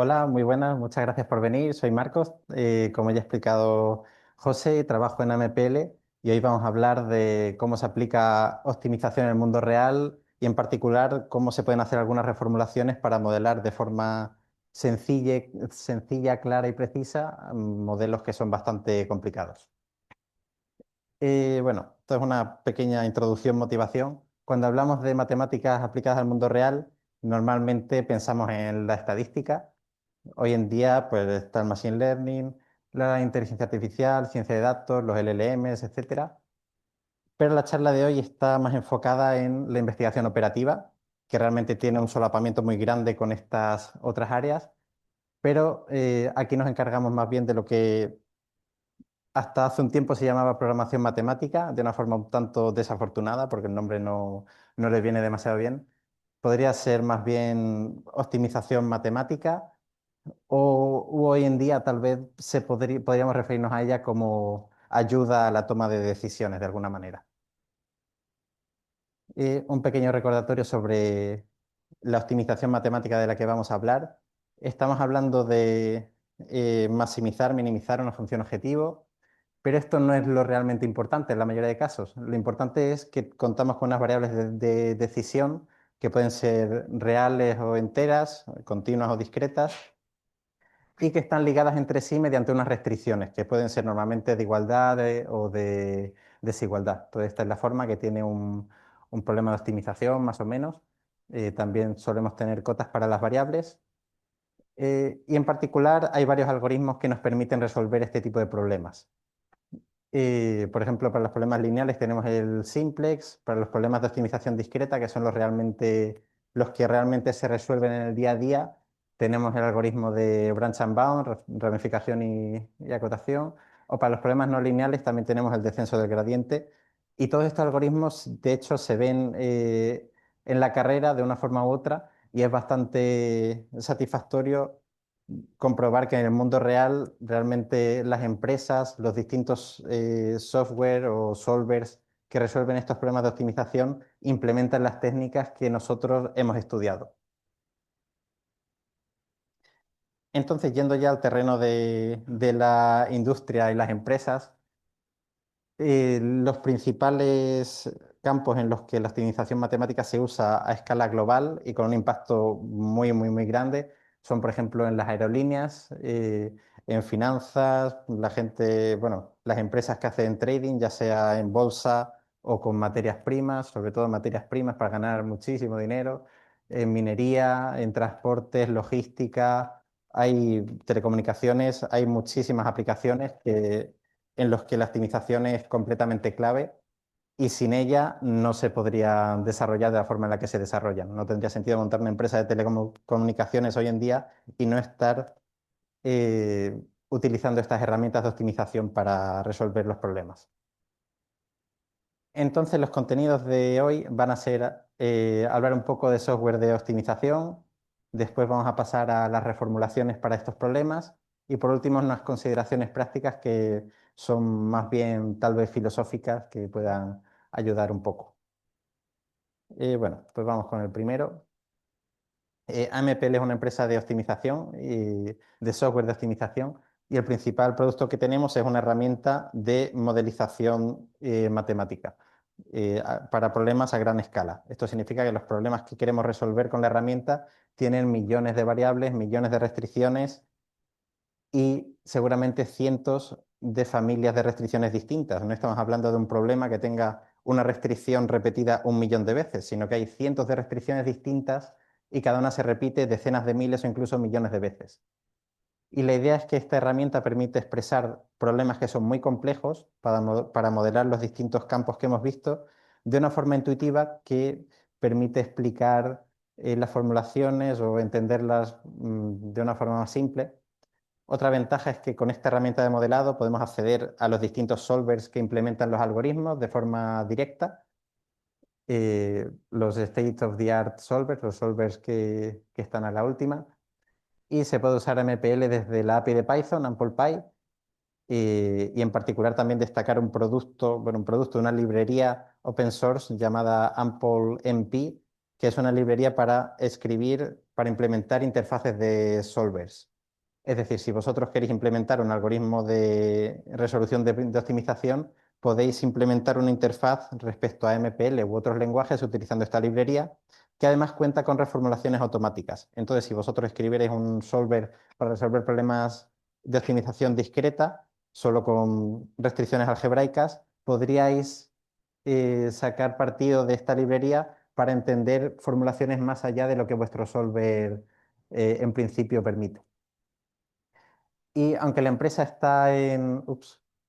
Hola, muy buenas, muchas gracias por venir. Soy Marcos. Como ya ha explicado José, trabajo en AMPL y hoy vamos a hablar de cómo se aplica optimización en el mundo real y en particular cómo se pueden hacer algunas reformulaciones para modelar de forma sencilla, clara y precisa modelos que son bastante complicados. Bueno, esto es una pequeña introducción, motivación. Cuando hablamos de matemáticas aplicadas al mundo real, normalmente pensamos en la estadística. Hoy en día pues, está el Machine Learning, la inteligencia artificial, ciencia de datos, los LLMs, etcétera. Pero la charla de hoy está más enfocada en la investigación operativa, que realmente tiene un solapamiento muy grande con estas otras áreas, pero aquí nos encargamos más bien de lo que hasta hace un tiempo se llamaba programación matemática, de una forma un tanto desafortunada, porque el nombre no le viene demasiado bien. Podría ser más bien optimización matemática o hoy en día tal vez podríamos referirnos a ella como ayuda a la toma de decisiones de alguna manera. Un pequeño recordatorio sobre la optimización matemática de la que vamos a hablar. Estamos hablando de maximizar, minimizar una función objetivo, pero esto no es lo realmente importante en la mayoría de casos. Lo importante es que contamos con unas variables de decisión que pueden ser reales o enteras, continuas o discretas, y que están ligadas entre sí mediante unas restricciones, que pueden ser normalmente de igualdad o de desigualdad. Entonces, esta es la forma que tiene un problema de optimización, más o menos. También solemos tener cotas para las variables. Y en particular, hay varios algoritmos que nos permiten resolver este tipo de problemas. Por ejemplo, para los problemas lineales tenemos el simplex, para los problemas de optimización discreta, que son los que realmente se resuelven en el día a día, tenemos el algoritmo de branch and bound, ramificación y acotación, o para los problemas no lineales también tenemos el descenso del gradiente, y todos estos algoritmos, de hecho, se ven en la carrera de una forma u otra, y es bastante satisfactorio comprobar que en el mundo real realmente las empresas, los distintos software o solvers que resuelven estos problemas de optimización implementan las técnicas que nosotros hemos estudiado. Entonces, yendo ya al terreno de la industria y las empresas, los principales campos en los que la optimización matemática se usa a escala global y con un impacto muy grande son, por ejemplo, en las aerolíneas, en finanzas, la gente, bueno, las empresas que hacen trading, ya sea en bolsa o con materias primas, sobre todo materias primas para ganar muchísimo dinero, en minería, en transportes, logística, hay telecomunicaciones, hay muchísimas aplicaciones en los que la optimización es completamente clave y sin ella no se podría desarrollar de la forma en la que se desarrollan. No tendría sentido montar una empresa de telecomunicaciones hoy en día y no estar utilizando estas herramientas de optimización para resolver los problemas. Entonces, los contenidos de hoy van a ser hablar un poco de software de optimización, después vamos a pasar a las reformulaciones para estos problemas y por último unas consideraciones prácticas que son más bien tal vez filosóficas que puedan ayudar un poco. Bueno, pues vamos con el primero. AMPL es una empresa de optimización y de software de optimización y el principal producto que tenemos es una herramienta de modelización matemática para problemas a gran escala. Esto significa que los problemas que queremos resolver con la herramienta tienen millones de variables, millones de restricciones y seguramente cientos de familias de restricciones distintas. No estamos hablando de un problema que tenga una restricción repetida un millón de veces, sino que hay cientos de restricciones distintas y cada una se repite decenas de miles o incluso millones de veces. Y la idea es que esta herramienta permite expresar problemas que son muy complejos para modelar los distintos campos que hemos visto de una forma intuitiva que permite explicar las formulaciones o entenderlas de una forma más simple. Otra ventaja es que con esta herramienta de modelado podemos acceder a los distintos solvers que implementan los algoritmos de forma directa. Los state of the art solvers, los solvers que están a la última. Y se puede usar MPL desde la API de Python, AmplePy, y en particular también destacar una librería open source llamada AmpleMP, que es una librería para escribir para implementar interfaces de solvers. Es decir, si vosotros queréis implementar un algoritmo de resolución de optimización, podéis implementar una interfaz respecto a MPL u otros lenguajes utilizando esta librería, que además cuenta con reformulaciones automáticas. Entonces, si vosotros escribierais un solver para resolver problemas de optimización discreta, solo con restricciones algebraicas, podríais sacar partido de esta librería para entender formulaciones más allá de lo que vuestro solver en principio permite. Y aunque la empresa está en,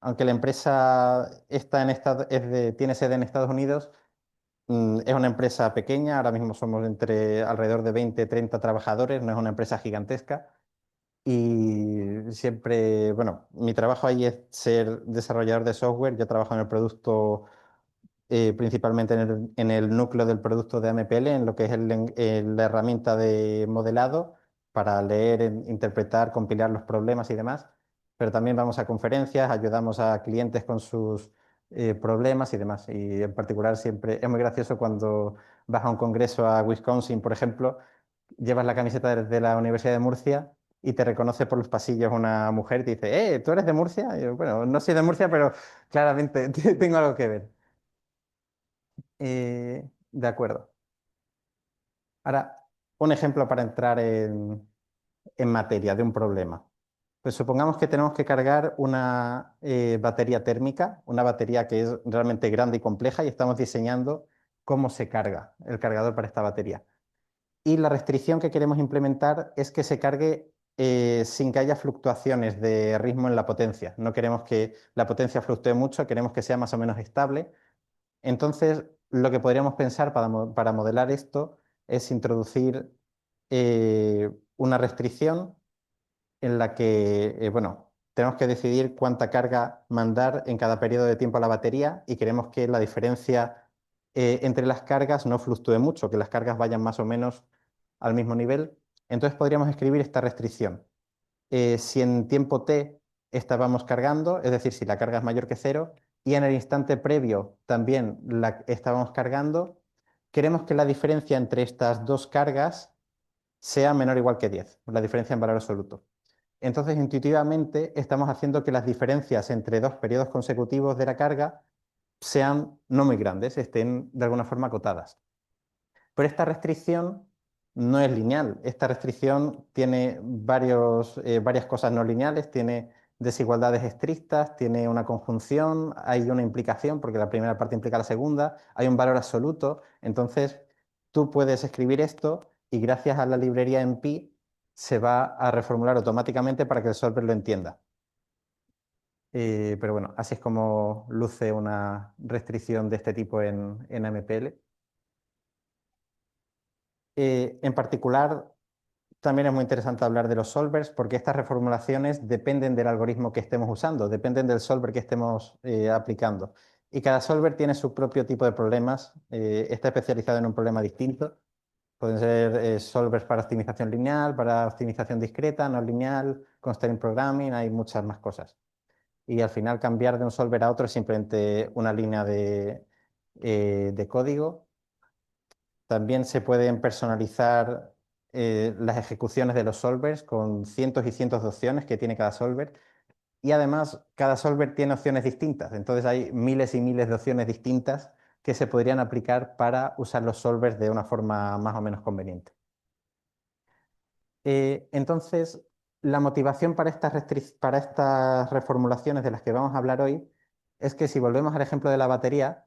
aunque la empresa está en tiene sede en Estados Unidos, es una empresa pequeña, ahora mismo somos entre alrededor de 20, 30 trabajadores, no es una empresa gigantesca. Y siempre, bueno, mi trabajo ahí es ser desarrollador de software, yo trabajo en el producto principalmente en el núcleo del producto de AMPL, en lo que es la herramienta de modelado para leer, interpretar, compilar los problemas y demás. Pero también vamos a conferencias, ayudamos a clientes con sus problemas y demás. Y en particular siempre es muy gracioso cuando vas a un congreso a Wisconsin, por ejemplo, llevas la camiseta de la Universidad de Murcia y te reconoce por los pasillos una mujer y te dice, ¿tú eres de Murcia? Y yo, bueno, no soy de Murcia, pero claramente tengo algo que ver. De acuerdo. Ahora, un ejemplo para entrar en materia de un problema. Pues supongamos que tenemos que cargar una batería térmica, una batería que es realmente grande y compleja, y estamos diseñando cómo se carga el cargador para esta batería. Y la restricción que queremos implementar es que se cargue sin que haya fluctuaciones de ritmo en la potencia. No queremos que la potencia fluctúe mucho, queremos que sea más o menos estable. Entonces, lo que podríamos pensar para modelar esto es introducir una restricción en la que, bueno, tenemos que decidir cuánta carga mandar en cada periodo de tiempo a la batería y queremos que la diferencia entre las cargas no fluctúe mucho, que las cargas vayan más o menos al mismo nivel. Entonces podríamos escribir esta restricción. Si en tiempo t estábamos cargando, es decir, si la carga es mayor que cero, y en el instante previo también la estábamos cargando, queremos que la diferencia entre estas dos cargas sea menor o igual que 10, la diferencia en valor absoluto. Entonces, intuitivamente, estamos haciendo que las diferencias entre dos periodos consecutivos de la carga sean no muy grandes, estén de alguna forma acotadas. Pero esta restricción no es lineal. Esta restricción tiene varias cosas no lineales, tiene desigualdades estrictas, tiene una conjunción, hay una implicación, porque la primera parte implica la segunda, hay un valor absoluto. Entonces, tú puedes escribir esto y gracias a la librería en Pi se va a reformular automáticamente para que el solver lo entienda. Pero bueno, así es como luce una restricción de este tipo en AMPL. En particular, también es muy interesante hablar de los solvers porque estas reformulaciones dependen del algoritmo que estemos usando, dependen del solver que estemos aplicando. Y cada solver tiene su propio tipo de problemas, está especializado en un problema distinto. Pueden ser solvers para optimización lineal, para optimización discreta, no lineal, constraint programming, hay muchas más cosas. Y al final cambiar de un solver a otro es simplemente una línea de código. También se pueden personalizar las ejecuciones de los solvers con cientos y cientos de opciones que tiene cada solver. Y además, cada solver tiene opciones distintas. Entonces hay miles y miles de opciones distintas que se podrían aplicar para usar los solvers de una forma más o menos conveniente. Entonces, la motivación para estas reformulaciones de las que vamos a hablar hoy es que si volvemos al ejemplo de la batería,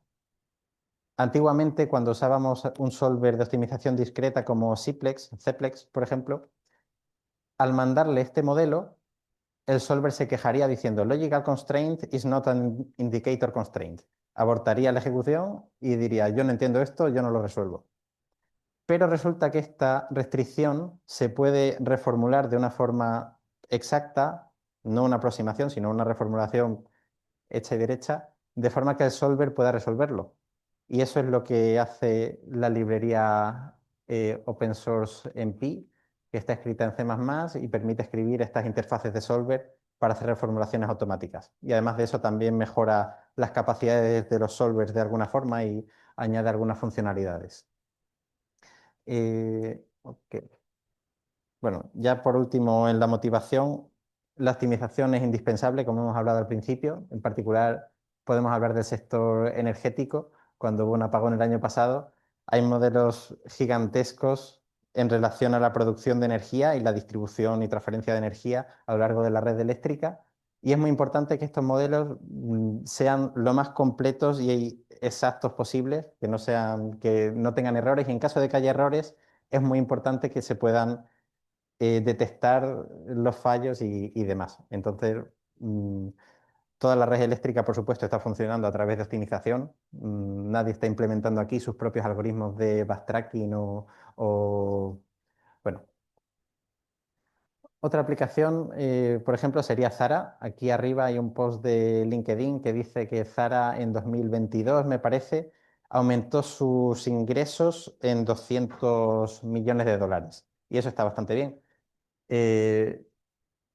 antiguamente, cuando usábamos un solver de optimización discreta como Cplex, por ejemplo, al mandarle este modelo, el solver se quejaría diciendo logical constraint is not an indicator constraint. Abortaría la ejecución y diría, yo no entiendo esto, yo no lo resuelvo. Pero resulta que esta restricción se puede reformular de una forma exacta, no una aproximación, sino una reformulación hecha y derecha, de forma que el solver pueda resolverlo. Y eso es lo que hace la librería open source en Pi, que está escrita en C++ y permite escribir estas interfaces de solver para hacer reformulaciones automáticas. Y además de eso también mejora las capacidades de los solvers de alguna forma y añade algunas funcionalidades. Ok. Bueno, ya por último, en la motivación, la optimización es indispensable, como hemos hablado al principio. En particular, podemos hablar del sector energético. Cuando hubo un apagón el año pasado, hay modelos gigantescos en relación a la producción de energía y la distribución y transferencia de energía a lo largo de la red eléctrica. Y es muy importante que estos modelos sean lo más completos y exactos posibles, que no tengan errores. Y en caso de que haya errores, es muy importante que se puedan detectar los fallos y demás. Entonces, mm, toda la red eléctrica, por supuesto, está funcionando a través de optimización. Nadie está implementando aquí sus propios algoritmos de backtracking o, bueno. Otra aplicación, por ejemplo, sería Zara. Aquí arriba hay un post de LinkedIn que dice que Zara en 2022, me parece, aumentó sus ingresos en 200 millones de dólares. Y eso está bastante bien. Eh,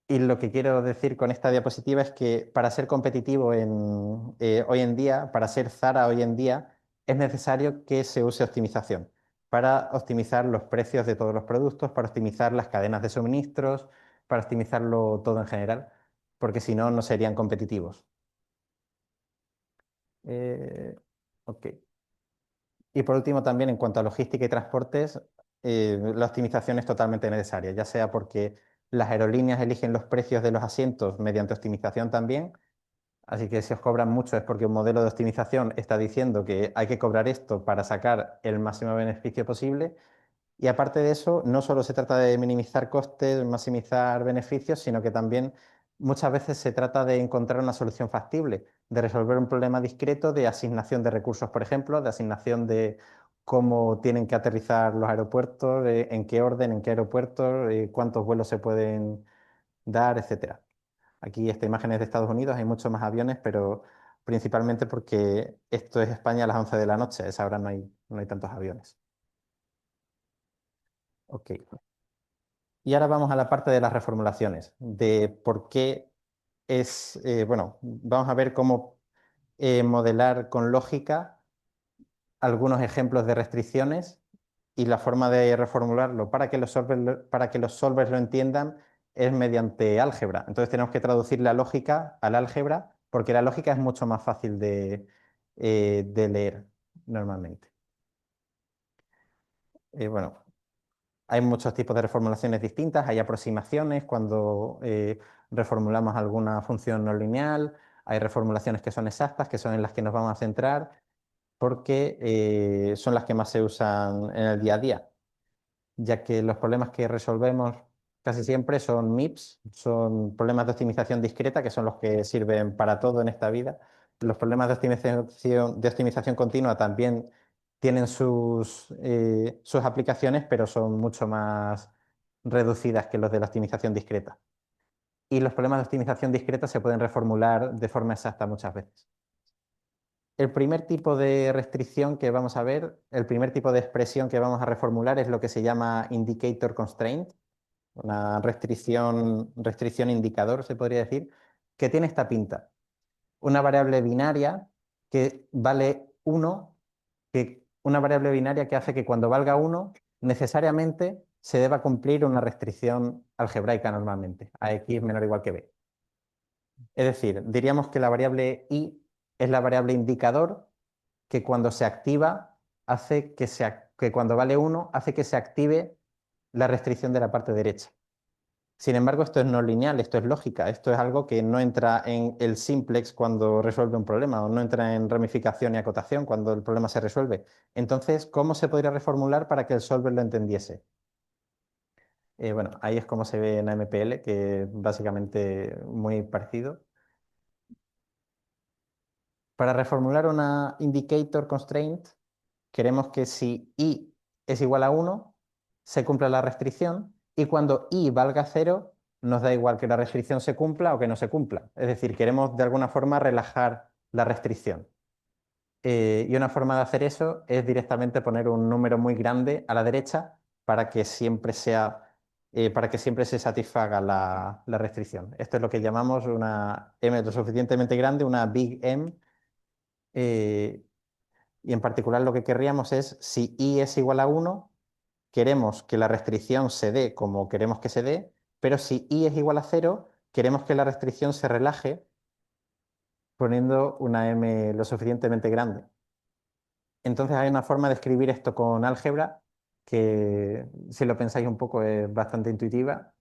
Y lo que quiero decir con esta diapositiva es que para ser competitivo hoy en día, para ser Zara hoy en día, es necesario que se use optimización para optimizar los precios de todos los productos, para optimizar las cadenas de suministros, para optimizarlo todo en general, porque si no, no serían competitivos. Eh, ok. Y por último, también en cuanto a logística y transportes, la optimización es totalmente necesaria, ya sea porque las aerolíneas eligen los precios de los asientos mediante optimización también, así que si os cobran mucho es porque un modelo de optimización está diciendo que hay que cobrar esto para sacar el máximo beneficio posible. Y aparte de eso, no solo se trata de minimizar costes, maximizar beneficios, sino que también muchas veces se trata de encontrar una solución factible, de resolver un problema discreto de asignación de recursos, por ejemplo, de asignación de cómo tienen que aterrizar los aeropuertos, en qué orden, en qué aeropuertos, cuántos vuelos se pueden dar, etcétera. Aquí esta imagen es de Estados Unidos, hay muchos más aviones, pero principalmente porque esto es España a las 11 de la noche, a esa hora no hay tantos aviones. Ok. Y ahora vamos a la parte de las reformulaciones, de por qué bueno, vamos a ver cómo modelar con lógica algunos ejemplos de restricciones y la forma de reformularlo para que los solvers lo entiendan es mediante álgebra. Entonces tenemos que traducir la lógica al álgebra porque la lógica es mucho más fácil de leer normalmente. Bueno, hay muchos tipos de reformulaciones distintas, hay aproximaciones cuando reformulamos alguna función no lineal, hay reformulaciones que son exactas, que son en las que nos vamos a centrar, porque son las que más se usan en el día a día, ya que los problemas que resolvemos casi siempre son MIPS, son problemas de optimización discreta, que son los que sirven para todo en esta vida. Los problemas de optimización continua también tienen sus aplicaciones, pero son mucho más reducidas que los de la optimización discreta. Y los problemas de optimización discreta se pueden reformular de forma exacta muchas veces. El primer tipo de restricción que vamos a ver, el primer tipo de expresión que vamos a reformular es lo que se llama indicator constraint, una restricción indicador, se podría decir, que tiene esta pinta. Una variable binaria que vale 1, una variable binaria que hace que cuando valga 1, necesariamente se deba cumplir una restricción algebraica normalmente, a x menor o igual que b. Es decir, diríamos que la variable i es la variable indicador que cuando se activa hace que cuando vale 1 hace que se active la restricción de la parte derecha. Sin embargo, esto es no lineal, esto es lógica, esto es algo que no entra en el simplex cuando resuelve un problema o no entra en ramificación y acotación cuando el problema se resuelve. Entonces, ¿cómo se podría reformular para que el solver lo entendiese? Bueno, ahí es como se ve en AMPL, que es básicamente muy parecido. Para reformular una indicator constraint, queremos que si i es igual a 1, se cumpla la restricción y cuando i valga 0, nos da igual que la restricción se cumpla o que no se cumpla. Es decir, queremos de alguna forma relajar la restricción. Y una forma de hacer eso es directamente poner un número muy grande a la derecha para que siempre para que siempre se satisfaga la restricción. Esto es lo que llamamos una M lo suficientemente grande, una big M. eh, y en particular lo que querríamos es, si i es igual a 1, queremos que la restricción se dé como queremos que se dé, pero si i es igual a 0, queremos que la restricción se relaje poniendo una m lo suficientemente grande. Entonces hay una forma de escribir esto con álgebra que, si lo pensáis un poco, es bastante intuitiva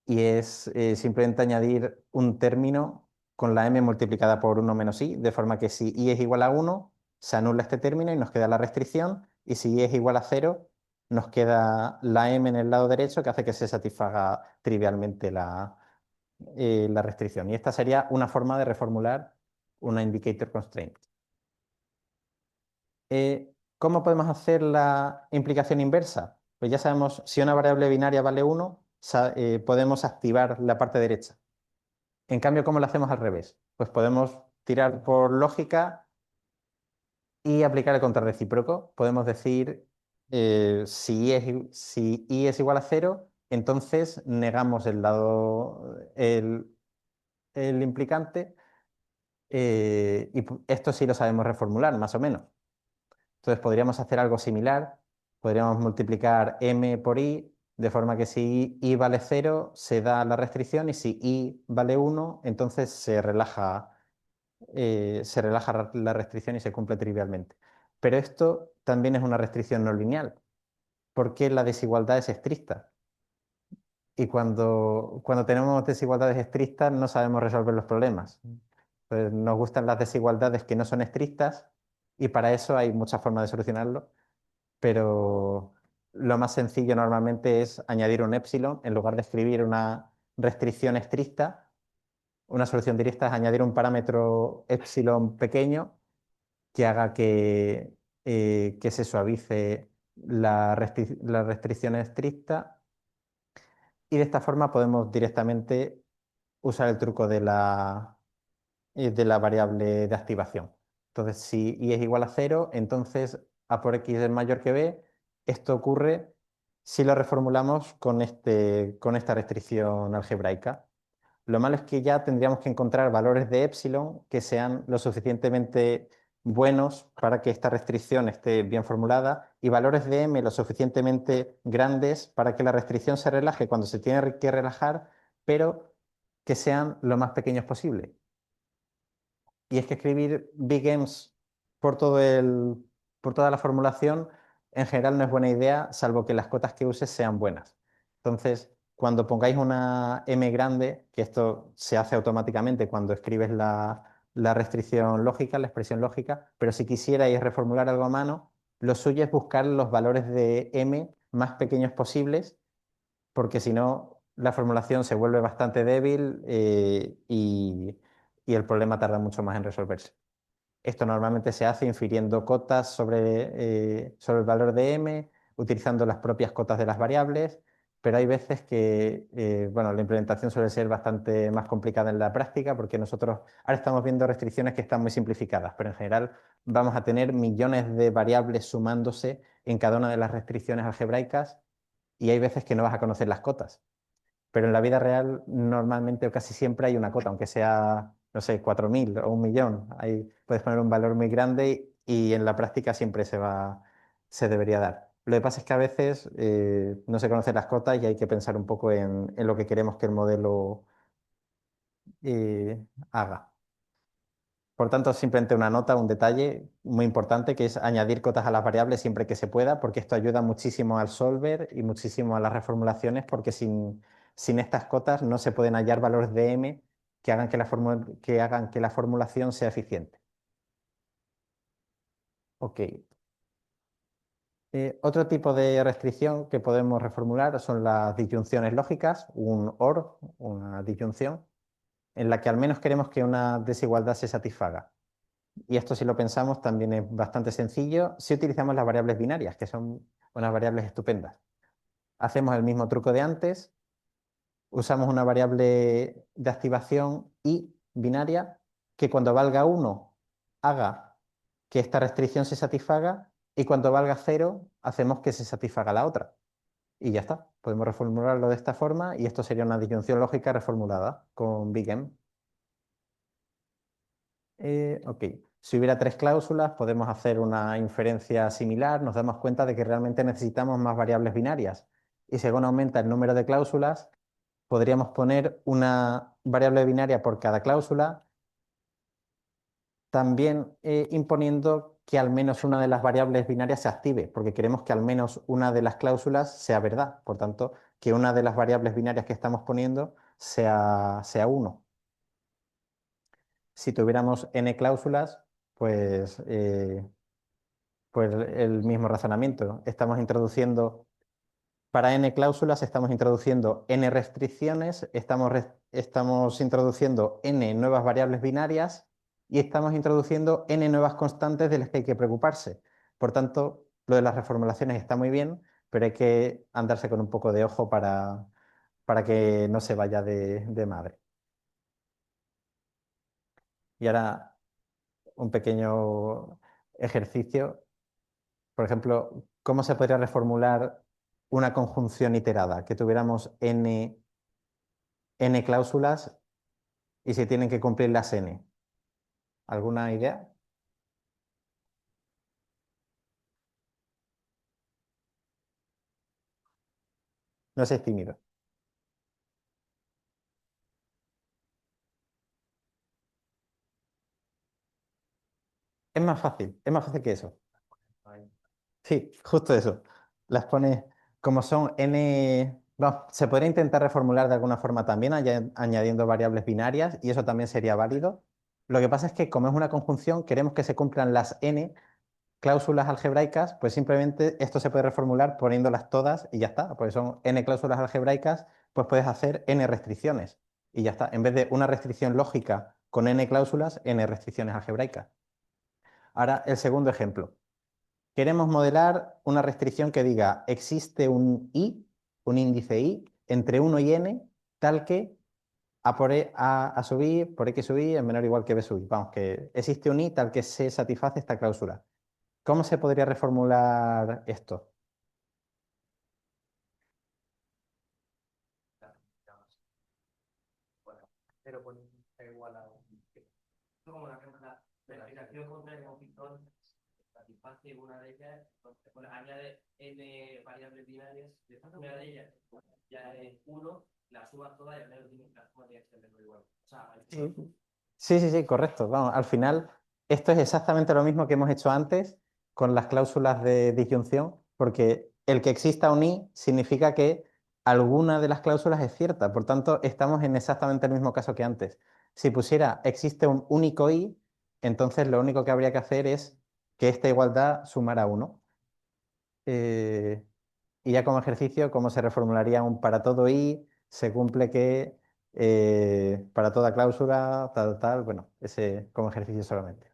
y es simplemente añadir un término con la m multiplicada por 1 menos i, de forma que si i es igual a 1, se anula este término y nos queda la restricción, y si i es igual a 0, nos queda la m en el lado derecho que hace que se satisfaga trivialmente la restricción. Y esta sería una forma de reformular una indicator constraint. ¿Cómo podemos hacer la implicación inversa? Pues ya sabemos, si una variable binaria vale 1, podemos activar la parte derecha. En cambio, ¿cómo lo hacemos al revés? Pues podemos tirar por lógica y aplicar el contrarrecíproco. Podemos decir, si i es igual a 0, entonces negamos el implicante, esto sí lo sabemos reformular, más o menos. Entonces podríamos hacer algo similar, podríamos multiplicar m por i, de forma que si i vale 0, se da la restricción, y si i vale 1, entonces se relaja la restricción y se cumple trivialmente. Pero esto también es una restricción no lineal, porque la desigualdad es estricta. Y cuando tenemos desigualdades estrictas no sabemos resolver los problemas. Pues nos gustan las desigualdades que no son estrictas, y para eso hay muchas formas de solucionarlo, pero lo más sencillo normalmente es añadir un épsilon. En lugar de escribir una restricción estricta, una solución directa es añadir un parámetro épsilon pequeño que haga que se suavice la restricción estricta, y de esta forma podemos directamente usar el truco de la variable de activación. Entonces, si i es igual a 0, entonces a por x es mayor que b. Esto ocurre si lo reformulamos con esta restricción algebraica. Lo malo es que ya tendríamos que encontrar valores de épsilon que sean lo suficientemente buenos para que esta restricción esté bien formulada, y valores de m lo suficientemente grandes para que la restricción se relaje cuando se tiene que relajar, pero que sean lo más pequeños posible. Y es que escribir big M's por toda la formulación en general no es buena idea, salvo que las cotas que uses sean buenas. Entonces, cuando pongáis una M grande, que esto se hace automáticamente cuando escribes la restricción lógica, la expresión lógica, pero si quisierais reformular algo a mano, lo suyo es buscar los valores de M más pequeños posibles, porque si no, la formulación se vuelve bastante débil, y el problema tarda mucho más en resolverse. Esto normalmente se hace infiriendo cotas sobre el valor de m, utilizando las propias cotas de las variables, pero hay veces que bueno, la implementación suele ser bastante más complicada en la práctica, porque nosotros ahora estamos viendo restricciones que están muy simplificadas, pero en general vamos a tener millones de variables sumándose en cada una de las restricciones algebraicas, y hay veces que no vas a conocer las cotas. Pero en la vida real normalmente o casi siempre hay una cota, aunque sea, no sé, 4.000 o 1.000.000. Ahí puedes poner un valor muy grande, y en la práctica siempre se debería dar. Lo que pasa es que a veces no se conocen las cotas y hay que pensar un poco en lo que queremos que el modelo haga. Por tanto, simplemente una nota, un detalle muy importante, que es añadir cotas a las variables siempre que se pueda, porque esto ayuda muchísimo al solver y muchísimo a las reformulaciones, porque sin estas cotas no se pueden hallar valores de m que hagan que la formulación sea eficiente. Ok. Otro tipo de restricción que podemos reformular son las disyunciones lógicas, un OR, una disyunción, en la que al menos queremos que una desigualdad se satisfaga. Y esto, si lo pensamos, también es bastante sencillo si utilizamos las variables binarias, que son unas variables estupendas. Hacemos el mismo truco de antes, usamos una variable de activación i binaria que cuando valga 1 haga que esta restricción se satisfaga, y cuando valga 0 hacemos que se satisfaga la otra. Y ya está, podemos reformularlo de esta forma, y esto sería una disyunción lógica reformulada con big M. Ok. Si hubiera tres cláusulas, podemos hacer una inferencia similar, nos damos cuenta de que realmente necesitamos más variables binarias. Y según aumenta el número de cláusulas, podríamos poner una variable binaria por cada cláusula, también imponiendo que al menos una de las variables binarias se active, porque queremos que al menos una de las cláusulas sea verdad. Por tanto, que una de las variables binarias que estamos poniendo sea 1. Si tuviéramos n cláusulas, pues, pues el mismo razonamiento. Para n cláusulas estamos introduciendo n restricciones, estamos introduciendo n nuevas variables binarias y estamos introduciendo n nuevas constantes de las que hay que preocuparse. Por tanto, lo de las reformulaciones está muy bien, pero hay que andarse con un poco de ojo para que no se vaya de madre. Y ahora un pequeño ejercicio. Por ejemplo, ¿cómo se podría reformular una conjunción iterada? Que tuviéramos n cláusulas y se tienen que cumplir las n. ¿Alguna idea? No seáis tímido. Es más fácil que eso. Sí, justo eso. Las pones como son n... No, se podría intentar reformular de alguna forma también, añadiendo variables binarias, y eso también sería válido. Lo que pasa es que como es una conjunción, queremos que se cumplan las n cláusulas algebraicas, pues simplemente esto se puede reformular poniéndolas todas y ya está. Pues son n cláusulas algebraicas, pues puedes hacer n restricciones y ya está. En vez de una restricción lógica con n cláusulas, n restricciones algebraicas. Ahora, el segundo ejemplo. Queremos modelar una restricción que diga existe un i, un índice i, entre 1 y n, tal que a sub i por x sub i es menor o igual que b sub i. Vamos, que existe un i tal que se satisface esta cláusula. ¿Cómo se podría reformular esto? Sí, sí, correcto. Vamos, al final, esto es exactamente lo mismo que hemos hecho antes con las cláusulas de disyunción, porque el que exista un i significa que alguna de las cláusulas es cierta. Por tanto, estamos en exactamente el mismo caso que antes. Si pusiera existe un único i, entonces lo único que habría que hacer es que esta igualdad sumara 1. Y ya como ejercicio, ¿cómo se reformularía un para todo i? Se cumple que para toda cláusula, tal, bueno, ese como ejercicio solamente.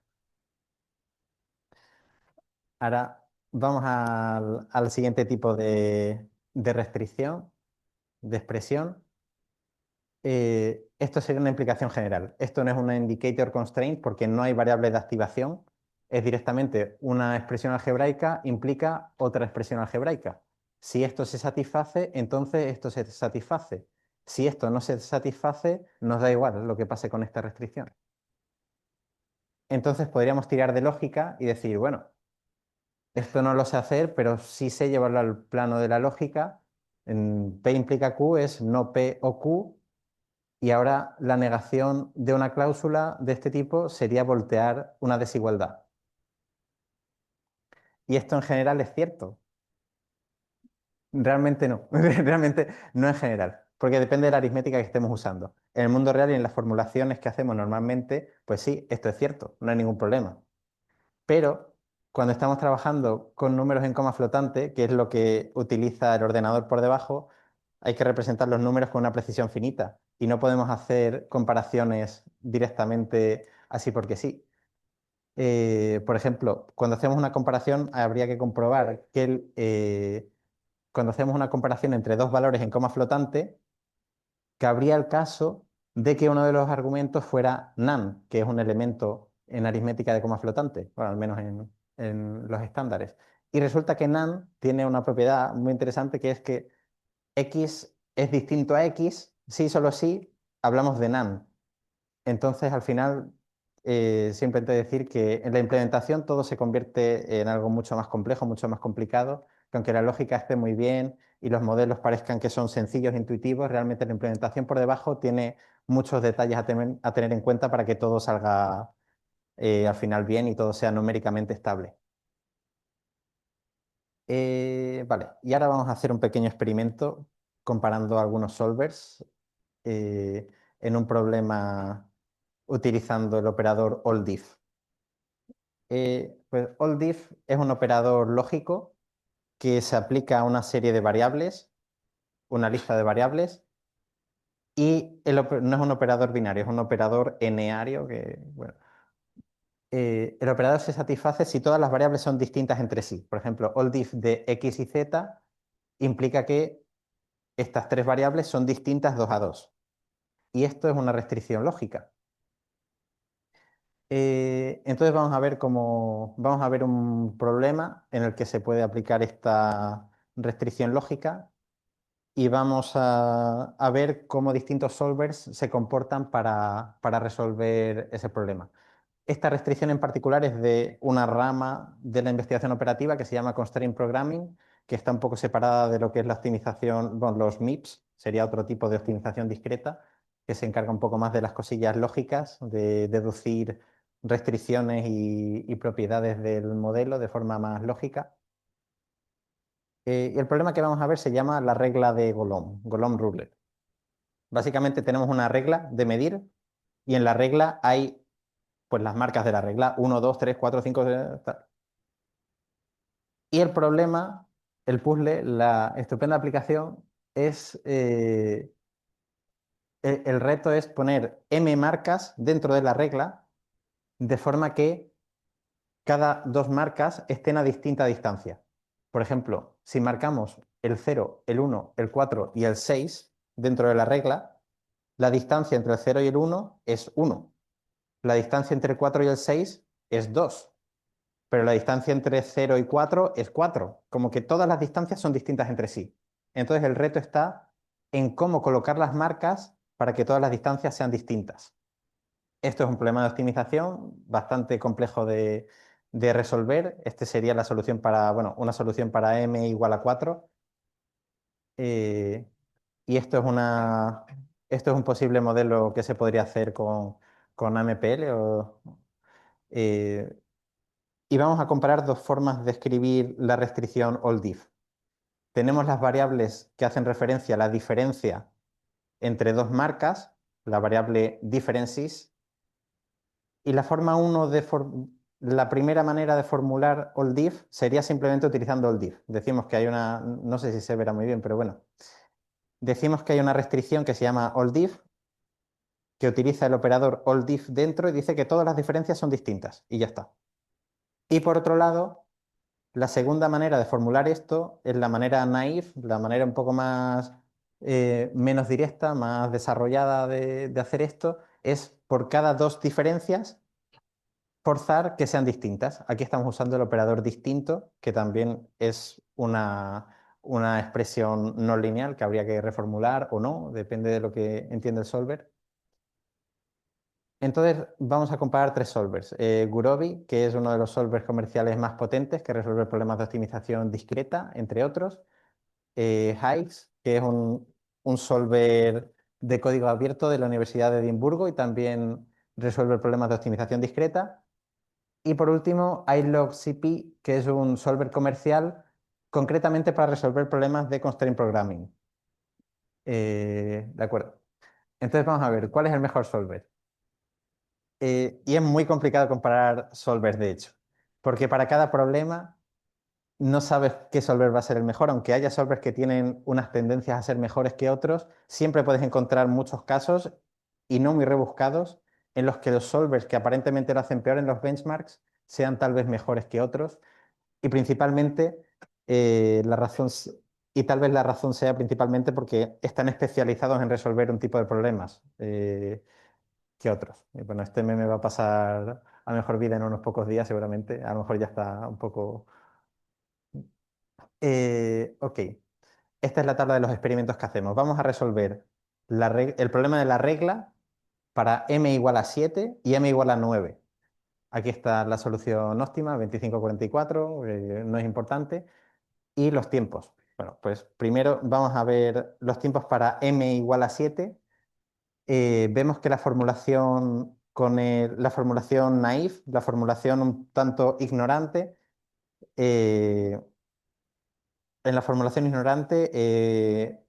Ahora vamos al siguiente tipo de restricción, de expresión. Esto sería una implicación general. Esto no es una indicator constraint porque no hay variable de activación. Es directamente una expresión algebraica implica otra expresión algebraica. Si esto se satisface, entonces esto se satisface. Si esto no se satisface, nos da igual lo que pase con esta restricción. Entonces podríamos tirar de lógica y decir, bueno, esto no lo sé hacer, pero sí sé llevarlo al plano de la lógica. En P implica Q es no P o Q. Y ahora la negación de una cláusula de este tipo sería voltear una desigualdad. Y esto en general es cierto. Realmente no. Realmente no en general. Porque depende de la aritmética que estemos usando. En el mundo real y en las formulaciones que hacemos normalmente, pues sí, esto es cierto, no hay ningún problema. Pero cuando estamos trabajando con números en coma flotante, que es lo que utiliza el ordenador por debajo, hay que representar los números con una precisión finita y no podemos hacer comparaciones directamente así porque sí. Por ejemplo, cuando hacemos una comparación, habría que comprobar que cuando hacemos una comparación entre dos valores en coma flotante, cabría el caso de que uno de los argumentos fuera nan, que es un elemento en aritmética de coma flotante, bueno, al menos en los estándares. Y resulta que nan tiene una propiedad muy interesante que es que x es distinto a x, sí, solo sí, hablamos de nan. Entonces, al final, simplemente decir que en la implementación todo se convierte en algo mucho más complejo, mucho más complicado, que aunque la lógica esté muy bien y los modelos parezcan que son sencillos e intuitivos, realmente la implementación por debajo tiene muchos detalles a tener en cuenta para que todo salga al final bien y todo sea numéricamente estable. Vale, y ahora vamos a hacer un pequeño experimento comparando algunos solvers eh, en un problema utilizando el operador all-diff. Pues all-diff es un operador lógico que se aplica a una serie de variables, una lista de variables, y no es un operador binario, es un operador eneario que, bueno, el operador se satisface si todas las variables son distintas entre sí. Por ejemplo, all-diff de x y z implica que estas tres variables son distintas 2 a 2. Y esto es una restricción lógica. Entonces vamos a ver un problema en el que se puede aplicar esta restricción lógica y vamos a ver cómo distintos solvers se comportan para resolver ese problema. Esta restricción en particular es de una rama de la investigación operativa que se llama Constraint Programming, que está un poco separada de lo que es la optimización, bueno, los MIPS, sería otro tipo de optimización discreta, que se encarga un poco más de las cosillas lógicas, de deducir restricciones y propiedades del modelo de forma más lógica. Y el problema que vamos a ver se llama la regla de Golomb, Golomb Rule. Básicamente tenemos una regla de medir y en la regla hay pues las marcas de la regla, 1, 2, 3, 4, 5, tal. Y el problema, el puzzle, la estupenda aplicación es, el reto es poner m marcas dentro de la regla de forma que cada dos marcas estén a distinta distancia. Por ejemplo, si marcamos el 0, el 1, el 4 y el 6 dentro de la regla, la distancia entre el 0 y el 1 es 1. La distancia entre el 4 y el 6 es 2. Pero la distancia entre 0 y 4 es 4. Como que todas las distancias son distintas entre sí. Entonces el reto está en cómo colocar las marcas para que todas las distancias sean distintas. Esto es un problema de optimización bastante complejo de resolver. Este sería la solución para, bueno, una solución para m igual a 4. Eh, y esto es un posible modelo que se podría hacer con AMPL. Eh, y vamos a comparar dos formas de escribir la restricción all-diff. Tenemos las variables que hacen referencia a la diferencia entre dos marcas, la variable differences, y la forma 1 la primera manera de formular all-diff sería simplemente utilizando all-diff. Decimos que hay una, no sé si se verá muy bien, pero bueno, decimos que hay una restricción que se llama all-diff, que utiliza el operador all-diff dentro y dice que todas las diferencias son distintas, y ya está. Y por otro lado, la segunda manera de formular esto es la manera naive, la manera un poco más menos directa, más desarrollada de hacer esto, es por cada dos diferencias forzar que sean distintas. Aquí estamos usando el operador distinto, que también es una expresión no lineal que habría que reformular o no, depende de lo que entiende el solver. Entonces vamos a comparar tres solvers. Gurobi, que es uno de los solvers comerciales más potentes que resuelve problemas de optimización discreta, entre otros. Hikes, que es un solver de código abierto de la Universidad de Edimburgo y también resuelve problemas de optimización discreta. Y por último, iLogCP, que es un solver comercial concretamente para resolver problemas de constraint programming. De acuerdo. Entonces vamos a ver, ¿cuál es el mejor solver? Y es muy complicado comparar solvers, de hecho, porque para cada problema no sabes qué solver va a ser el mejor, aunque haya solvers que tienen unas tendencias a ser mejores que otros, siempre puedes encontrar muchos casos y no muy rebuscados en los que los solvers que aparentemente lo hacen peor en los benchmarks sean tal vez mejores que otros y principalmente la razón y tal vez la razón sea principalmente porque están especializados en resolver un tipo de problemas que otros. Y bueno, este meme va a pasar a mejor vida en unos pocos días seguramente, a lo mejor ya está un poco. Ok, esta es la tabla de los experimentos que hacemos. Vamos a resolver el problema de la regla para m igual a 7 y m igual a 9. Aquí está la solución óptima, 25,44, no es importante. Y los tiempos. Bueno, pues primero vamos a ver los tiempos para m igual a 7. Vemos que la formulación la formulación naif, la formulación un tanto ignorante, eh, en la formulación ignorante,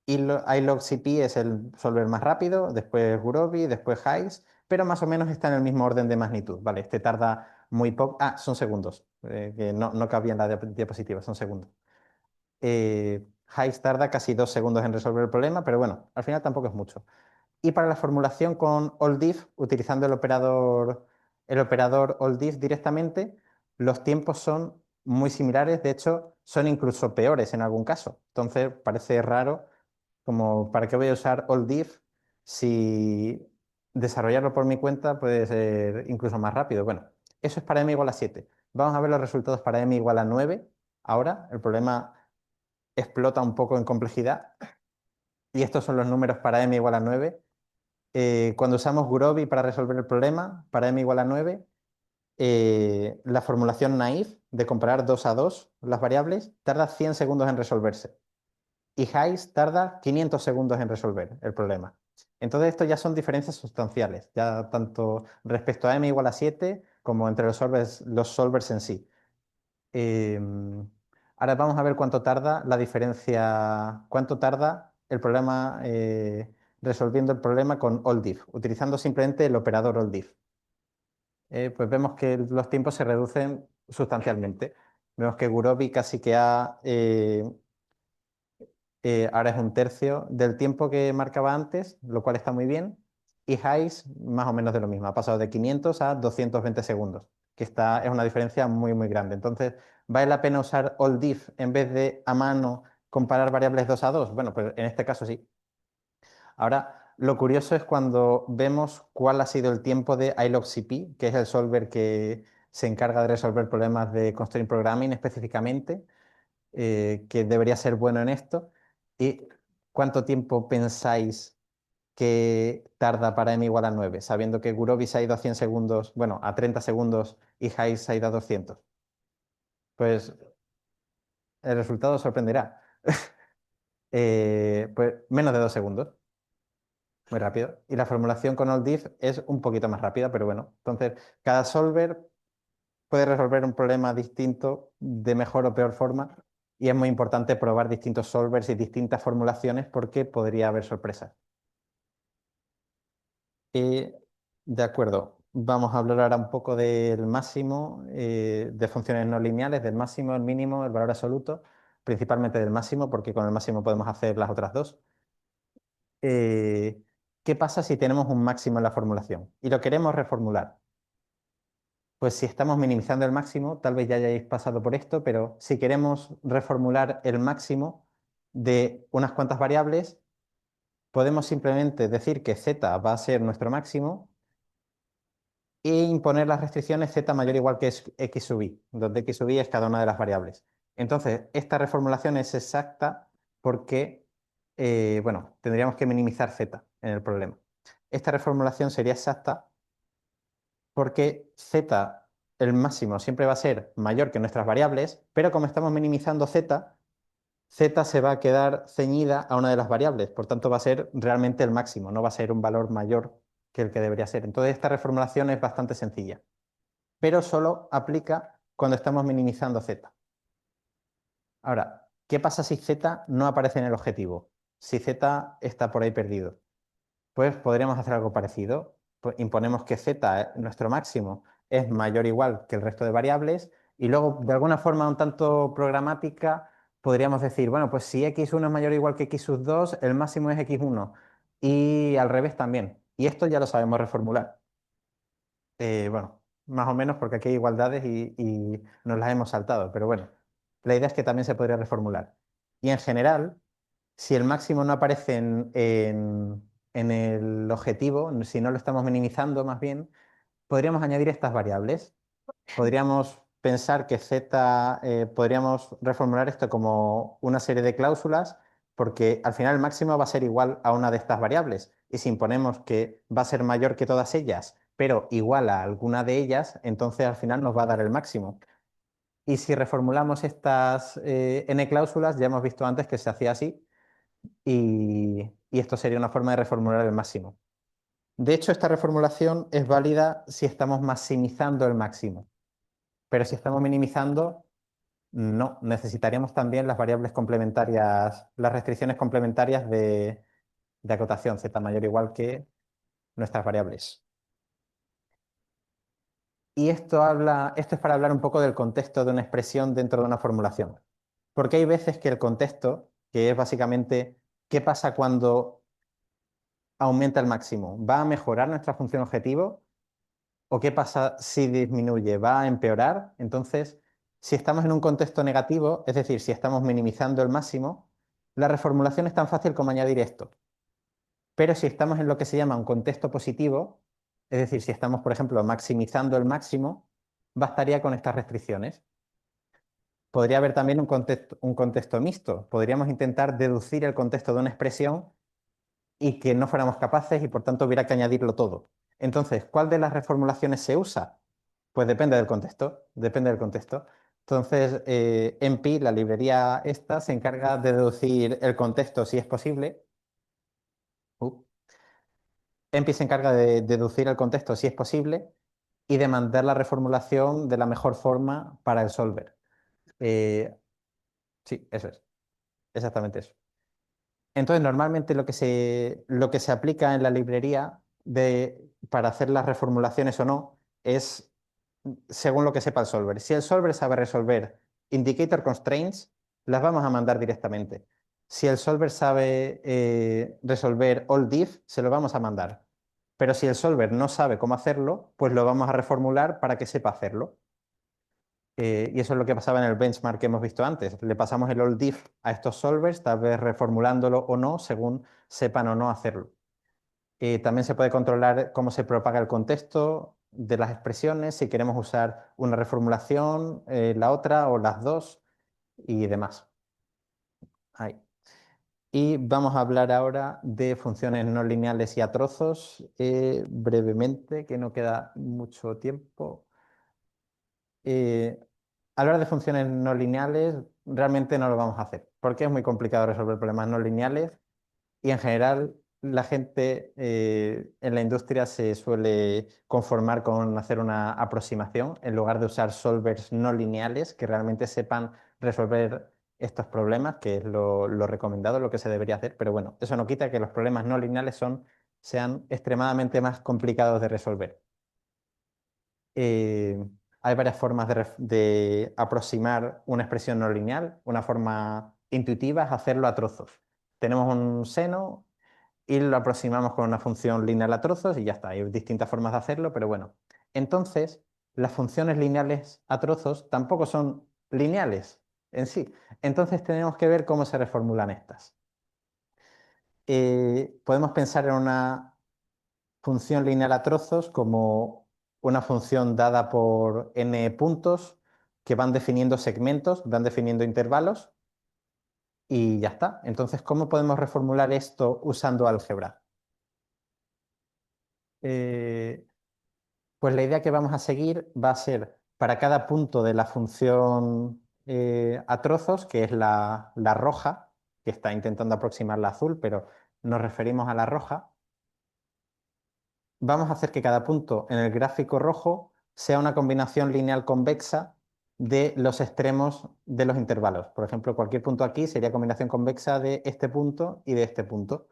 iLogCP es el solver más rápido, después Gurobi, después Hayes, pero más o menos está en el mismo orden de magnitud, ¿vale? Este tarda muy poco. Ah, son segundos, que no cabía en la diapositiva, son segundos. Hayes tarda casi 2 segundos en resolver el problema, pero bueno, al final tampoco es mucho. Y para la formulación con oldif, utilizando el operador oldif directamente, los tiempos son muy similares, de hecho, son incluso peores en algún caso. Entonces, parece raro, como, ¿para qué voy a usar oldif si desarrollarlo por mi cuenta puede ser incluso más rápido? Bueno, eso es para m igual a 7. Vamos a ver los resultados para m igual a 9. Ahora, el problema explota un poco en complejidad. Y estos son los números para m igual a 9. Cuando usamos Gurobi para resolver el problema, para m igual a 9, la formulación naif de comparar 2 a 2 las variables tarda 100 segundos en resolverse. Y Hayes tarda 500 segundos en resolver el problema. Entonces, esto ya son diferencias sustanciales, ya tanto respecto a m igual a 7 como entre los solvers en sí. Ahora vamos a ver cuánto tarda la diferencia, cuánto tarda el problema resolviendo el problema con oldif, utilizando simplemente el operador oldif. Pues vemos que los tiempos se reducen sustancialmente. Vemos que Gurobi casi que ahora es un tercio del tiempo que marcaba antes, lo cual está muy bien. Y Hayes más o menos de lo mismo, ha pasado de 500 a 220 segundos, que es una diferencia muy, muy grande. Entonces, ¿vale la pena usar oldif en vez de a mano comparar variables 2 a 2? Bueno, pues en este caso sí. Ahora, lo curioso es cuando vemos cuál ha sido el tiempo de iLogCP, que es el solver que se encarga de resolver problemas de constraint programming específicamente, que debería ser bueno en esto. ¿Y cuánto tiempo pensáis que tarda para m igual a 9, sabiendo que Gurobi se ha ido a 100 segundos, bueno, a 30 segundos y Hayes se ha ido a 200? Pues el resultado sorprenderá. Pues menos de 2 segundos, muy rápido. Y la formulación con oldif es un poquito más rápida, pero bueno. Entonces, cada solver puede resolver un problema distinto de mejor o peor forma, y es muy importante probar distintos solvers y distintas formulaciones porque podría haber sorpresas. De acuerdo, vamos a hablar ahora un poco del máximo, de funciones no lineales, del máximo, el mínimo, el valor absoluto, principalmente del máximo, porque con el máximo podemos hacer las otras dos. Eh, ¿Qué pasa si tenemos un máximo en la formulación y lo queremos reformular? Pues si estamos minimizando el máximo, tal vez ya hayáis pasado por esto, pero si queremos reformular el máximo de unas cuantas variables, podemos simplemente decir que z va a ser nuestro máximo e imponer las restricciones z mayor o igual que x sub i, donde x sub i es cada una de las variables. Entonces, esta reformulación es exacta porque, bueno, tendríamos que minimizar z en el problema. Esta reformulación sería exacta porque z, el máximo, siempre va a ser mayor que nuestras variables, pero como estamos minimizando z, z se va a quedar ceñida a una de las variables, por tanto va a ser realmente el máximo, no va a ser un valor mayor que el que debería ser. Entonces esta reformulación es bastante sencilla, pero solo aplica cuando estamos minimizando z. Ahora, ¿qué pasa si z no aparece en el objetivo? Si z está por ahí perdido. Pues podríamos hacer algo parecido. Pues imponemos que z, nuestro máximo, es mayor o igual que el resto de variables y luego, de alguna forma un tanto programática, podríamos decir, bueno, pues si x1 es mayor o igual que x sub 2, el máximo es x1 y al revés también. Y esto ya lo sabemos reformular. Bueno, más o menos porque aquí hay igualdades y nos las hemos saltado, pero bueno, la idea es que también se podría reformular. Y en general, si el máximo no aparece en el objetivo, si no lo estamos minimizando más bien, podríamos añadir estas variables. Podríamos pensar que z, podríamos reformular esto como una serie de cláusulas porque al final el máximo va a ser igual a una de estas variables. Y si imponemos que va a ser mayor que todas ellas, pero igual a alguna de ellas, entonces al final nos va a dar el máximo. Y si reformulamos estas n cláusulas, ya hemos visto antes que se hacía así, y esto sería una forma de reformular el máximo. De hecho, esta reformulación es válida si estamos maximizando el máximo, pero si estamos minimizando, no. Necesitaríamos también las variables complementarias, las restricciones complementarias de acotación, z mayor o igual que nuestras variables. Y esto es para hablar un poco del contexto de una expresión dentro de una formulación. Porque hay veces que el contexto, que es básicamente qué pasa cuando aumenta el máximo, ¿va a mejorar nuestra función objetivo? ¿O qué pasa si disminuye? ¿Va a empeorar? Entonces, si estamos en un contexto negativo, es decir, si estamos minimizando el máximo, la reformulación es tan fácil como añadir esto. Pero si estamos en lo que se llama un contexto positivo, es decir, si estamos, por ejemplo, maximizando el máximo, bastaría con estas restricciones. Podría haber también un contexto mixto. Podríamos intentar deducir el contexto de una expresión y que no fuéramos capaces y por tanto hubiera que añadirlo todo. Entonces, ¿cuál de las reformulaciones se usa? Pues depende del contexto, depende del contexto. Entonces, NP, la librería esta, se encarga de deducir el contexto si es posible. NP se encarga de deducir el contexto si es posible y de mandar la reformulación de la mejor forma para el solver. Eh, sí, eso es, exactamente eso. Entonces, normalmente lo que se aplica en la librería para hacer las reformulaciones o no es según lo que sepa el solver. Si el solver sabe resolver indicator constraints, las vamos a mandar directamente. Si el solver sabe resolver all diff, se lo vamos a mandar. Pero si el solver no sabe cómo hacerlo, pues lo vamos a reformular para que sepa hacerlo. Y eso es lo que pasaba en el benchmark que hemos visto antes. Le pasamos el all diff a estos solvers, tal vez reformulándolo o no, según sepan o no hacerlo. También se puede controlar cómo se propaga el contexto de las expresiones, si queremos usar una reformulación, la otra o las dos y demás. Ahí. Y vamos a hablar ahora de funciones no lineales y a trozos, brevemente, que no queda mucho tiempo. Eh, Hablar de funciones no lineales realmente no lo vamos a hacer, porque es muy complicado resolver problemas no lineales y en general la gente en la industria se suele conformar con hacer una aproximación en lugar de usar solvers no lineales que realmente sepan resolver estos problemas, que es lo recomendado, lo que se debería hacer, pero bueno, eso no quita que los problemas no lineales sean extremadamente más complicados de resolver. Eh, Hay varias formas de aproximar una expresión no lineal. Una forma intuitiva es hacerlo a trozos. Tenemos un seno y lo aproximamos con una función lineal a trozos y ya está. Hay distintas formas de hacerlo, pero bueno. Entonces, las funciones lineales a trozos tampoco son lineales en sí. Entonces tenemos que ver cómo se reformulan estas. Podemos pensar en una función lineal a trozos como una función dada por n puntos que van definiendo segmentos, van definiendo intervalos y ya está. Entonces, ¿cómo podemos reformular esto usando álgebra? Eh, pues la idea que vamos a seguir va a ser para cada punto de la función a trozos, que es la roja, que está intentando aproximar la azul, pero nos referimos a la roja. Vamos a hacer que cada punto en el gráfico rojo sea una combinación lineal convexa de los extremos de los intervalos. Por ejemplo, cualquier punto aquí sería combinación convexa de este punto y de este punto.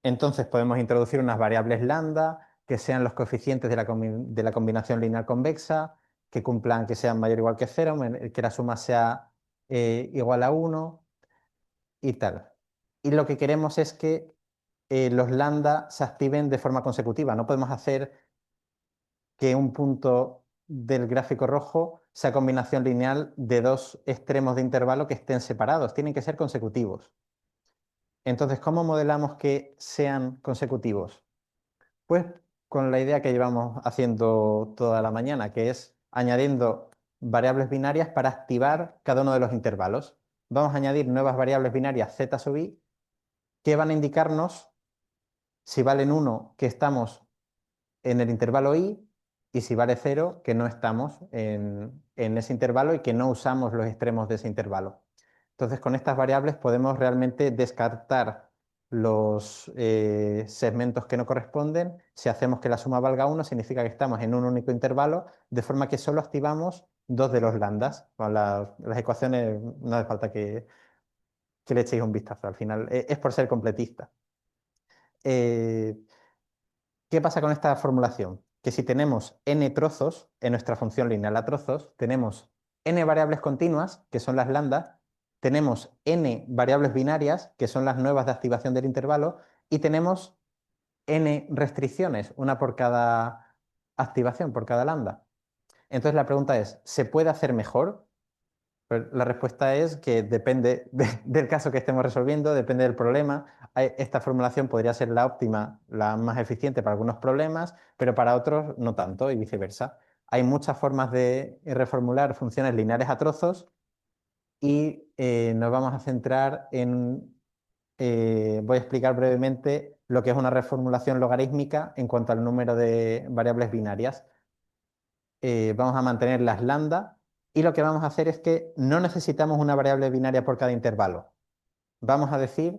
Entonces podemos introducir unas variables lambda que sean los coeficientes de la combinación lineal convexa, que cumplan que sean mayor o igual que 0, que la suma sea igual a 1 y tal. Y lo que queremos es que los lambda se activen de forma consecutiva. No podemos hacer que un punto del gráfico rojo sea combinación lineal de dos extremos de intervalo que estén separados. Tienen que ser consecutivos. Entonces, ¿cómo modelamos que sean consecutivos? Pues con la idea que llevamos haciendo toda la mañana, que es añadiendo variables binarias para activar cada uno de los intervalos. vamos a añadir nuevas variables binarias z sub i que van a indicarnos si valen 1 que estamos en el intervalo i y si vale 0 que no estamos en ese intervalo y que no usamos los extremos de ese intervalo. Entonces, con estas variables podemos realmente descartar los segmentos que no corresponden. Si hacemos que la suma valga 1, significa que estamos en un único intervalo, de forma que solo activamos dos de los lambdas. Con las ecuaciones no hace falta que le echéis un vistazo. Al final es por ser completista. Eh, ¿Qué pasa con esta formulación? Que si tenemos n trozos en nuestra función lineal a trozos, tenemos n variables continuas, que son las lambdas, tenemos n variables binarias, que son las nuevas de activación del intervalo, y tenemos n restricciones, una por cada activación, por cada lambda. Entonces la pregunta es, ¿se puede hacer mejor? Pues la respuesta es que depende del caso que estemos resolviendo, depende del problema. Esta formulación podría ser la óptima, la más eficiente para algunos problemas, pero para otros no tanto y viceversa. Hay muchas formas de reformular funciones lineares a trozos y nos vamos a centrar en... voy a explicar brevemente lo que es una reformulación logarítmica en cuanto al número de variables binarias. Vamos a mantener las lambda y lo que vamos a hacer es que no necesitamos una variable binaria por cada intervalo. Vamos a decir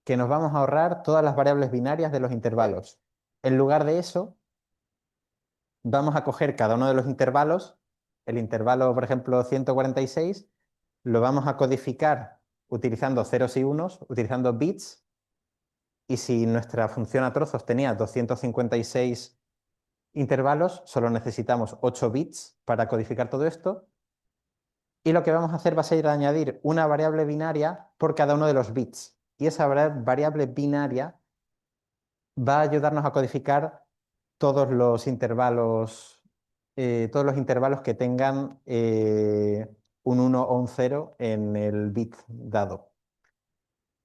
que nos vamos a ahorrar todas las variables binarias de los intervalos. En lugar de eso, vamos a coger cada uno de los intervalos, el intervalo, por ejemplo, 146, lo vamos a codificar utilizando ceros y unos, utilizando bits, y si nuestra función a trozos tenía 256 intervalos, solo necesitamos 8 bits para codificar todo esto. Y lo que vamos a hacer va a ser añadir una variable binaria por cada uno de los bits. Y esa variable binaria va a ayudarnos a codificar todos los intervalos que tengan un 1 o un 0 en el bit dado.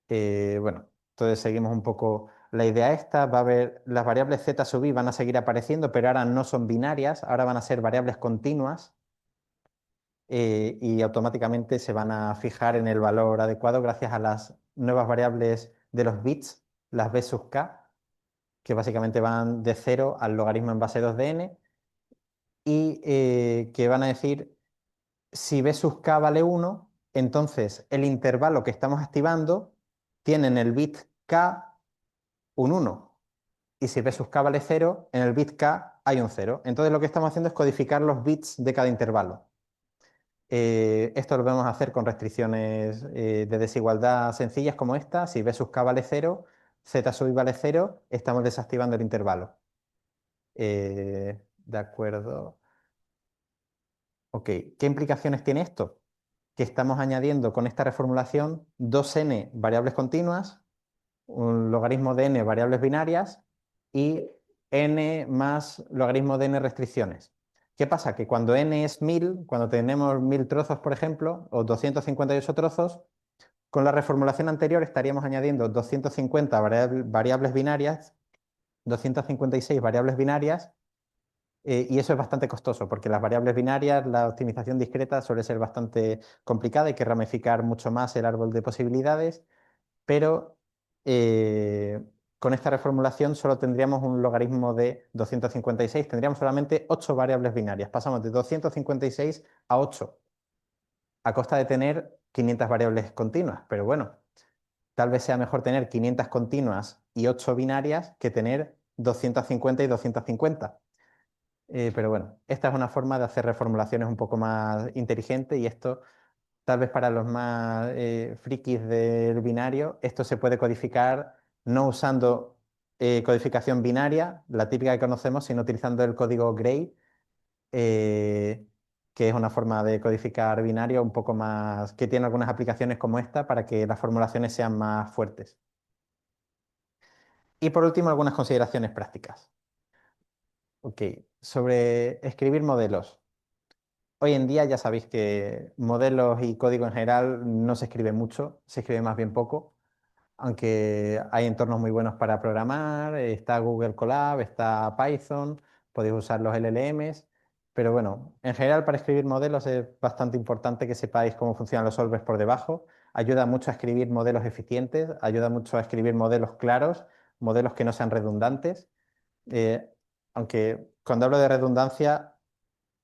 Bueno, entonces seguimos un poco la idea esta. Va a haber las variables z sub i van a seguir apareciendo, pero ahora no son binarias, ahora van a ser variables continuas. Y automáticamente se van a fijar en el valor adecuado gracias a las nuevas variables de los bits, las b sub k, que básicamente van de 0 al logaritmo en base 2 de n, y que van a decir, si b sub k vale 1, entonces el intervalo que estamos activando tiene en el bit k un 1, y si b sub k vale 0, en el bit k hay un 0. Entonces lo que estamos haciendo es codificar los bits de cada intervalo. Esto lo vamos a hacer con restricciones de desigualdad sencillas como esta. Si b sub k vale 0, z sub i vale 0, estamos desactivando el intervalo. De acuerdo. Ok, ¿qué implicaciones tiene esto? Que estamos añadiendo con esta reformulación 2n variables continuas, un logaritmo de n variables binarias y n más logaritmo de n restricciones. ¿Qué pasa? Que cuando n es 1000, cuando tenemos 1000 trozos, por ejemplo, o 258 trozos, con la reformulación anterior estaríamos añadiendo 250 variables binarias, 256 variables binarias, y eso es bastante costoso, porque las variables binarias, la optimización discreta suele ser bastante complicada, hay que ramificar mucho más el árbol de posibilidades, pero con esta reformulación solo tendríamos un logaritmo de 256, tendríamos solamente 8 variables binarias. Pasamos de 256 a 8, a costa de tener 500 variables continuas, pero bueno, tal vez sea mejor tener 500 continuas y 8 binarias que tener 250 y 250. Pero bueno, esta es una forma de hacer reformulaciones un poco más inteligente y esto, tal vez para los más frikis del binario, esto se puede codificar no usando codificación binaria, la típica que conocemos, sino utilizando el código Gray, eh, que es una forma de codificar binario un poco más, que tiene algunas aplicaciones como esta para que las formulaciones sean más fuertes. Y por último, algunas consideraciones prácticas. Ok, sobre escribir modelos. Hoy en día ya sabéis que modelos y código en general no se escribe mucho, se escribe más bien poco, aunque hay entornos muy buenos para programar, está Google Colab, está Python, podéis usar los LLMs, Pero bueno, en general para escribir modelos es bastante importante que sepáis cómo funcionan los solvers por debajo. Ayuda mucho a escribir modelos eficientes, ayuda mucho a escribir modelos claros, modelos que no sean redundantes. Eh, Aunque cuando hablo de redundancia,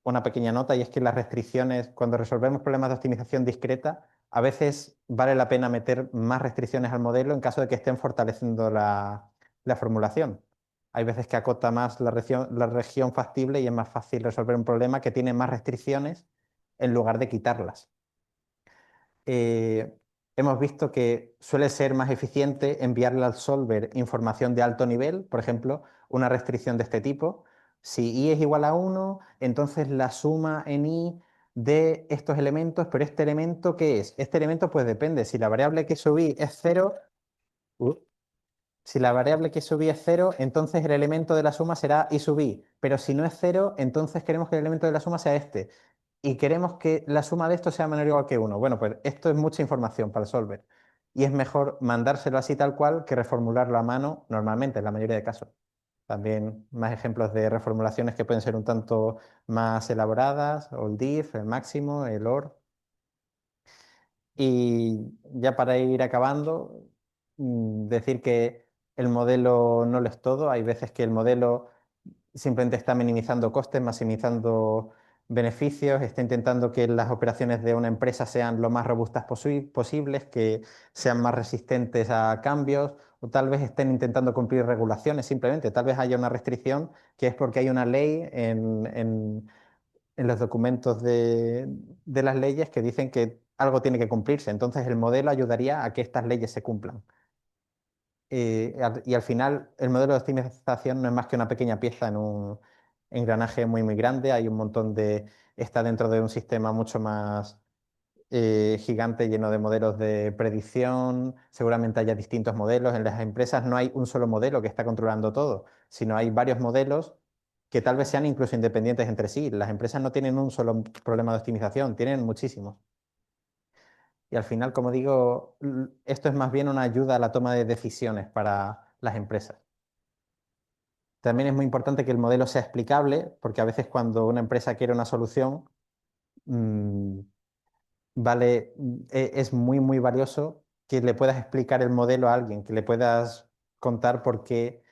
una pequeña nota, y es que las restricciones, cuando resolvemos problemas de optimización discreta, a veces vale la pena meter más restricciones al modelo en caso de que estén fortaleciendo la formulación. Hay veces que acota más la región factible y es más fácil resolver un problema que tiene más restricciones en lugar de quitarlas. eh, Hemos visto que suele ser más eficiente enviarle al solver información de alto nivel, por ejemplo, una restricción de este tipo. Si i es igual a 1, entonces la suma en i de estos elementos, pero ¿este elemento qué es? Este elemento pues depende. Si la variable que subí es 0, si la variable que subí es 0, entonces el elemento de la suma será i sub i. Pero si no es 0, entonces queremos que el elemento de la suma sea este. Y queremos que la suma de esto sea menor o igual que 1. Bueno, pues esto es mucha información para el solver. Y es mejor mandárselo así tal cual que reformularlo a mano normalmente, en la mayoría de casos. También más ejemplos de reformulaciones que pueden ser un tanto más elaboradas, o el diff, el máximo, el or. Y ya para ir acabando, decir que el modelo no lo es todo. Hay veces que el modelo simplemente está minimizando costes, maximizando beneficios, está intentando que las operaciones de una empresa sean lo más robustas posibles, que sean más resistentes a cambios, o tal vez estén intentando cumplir regulaciones simplemente. Tal vez haya una restricción que es porque hay una ley en los documentos de las leyes que dicen que algo tiene que cumplirse. Entonces el modelo ayudaría a que estas leyes se cumplan. Y al final el modelo de optimización no es más que una pequeña pieza en un engranaje muy, muy grande. Hay un montón de... Está dentro de un sistema mucho más gigante lleno de modelos de predicción. Seguramente haya distintos modelos. En las empresas no hay un solo modelo que está controlando todo, sino hay varios modelos que tal vez sean incluso independientes entre sí. Las empresas no tienen un solo problema de optimización, tienen muchísimos. Y al final, como digo, esto es más bien una ayuda a la toma de decisiones para las empresas. También es muy importante que el modelo sea explicable, porque a veces cuando una empresa quiere una solución, mm, es muy, muy valioso que le puedas explicar el modelo a alguien, que le puedas contar por qué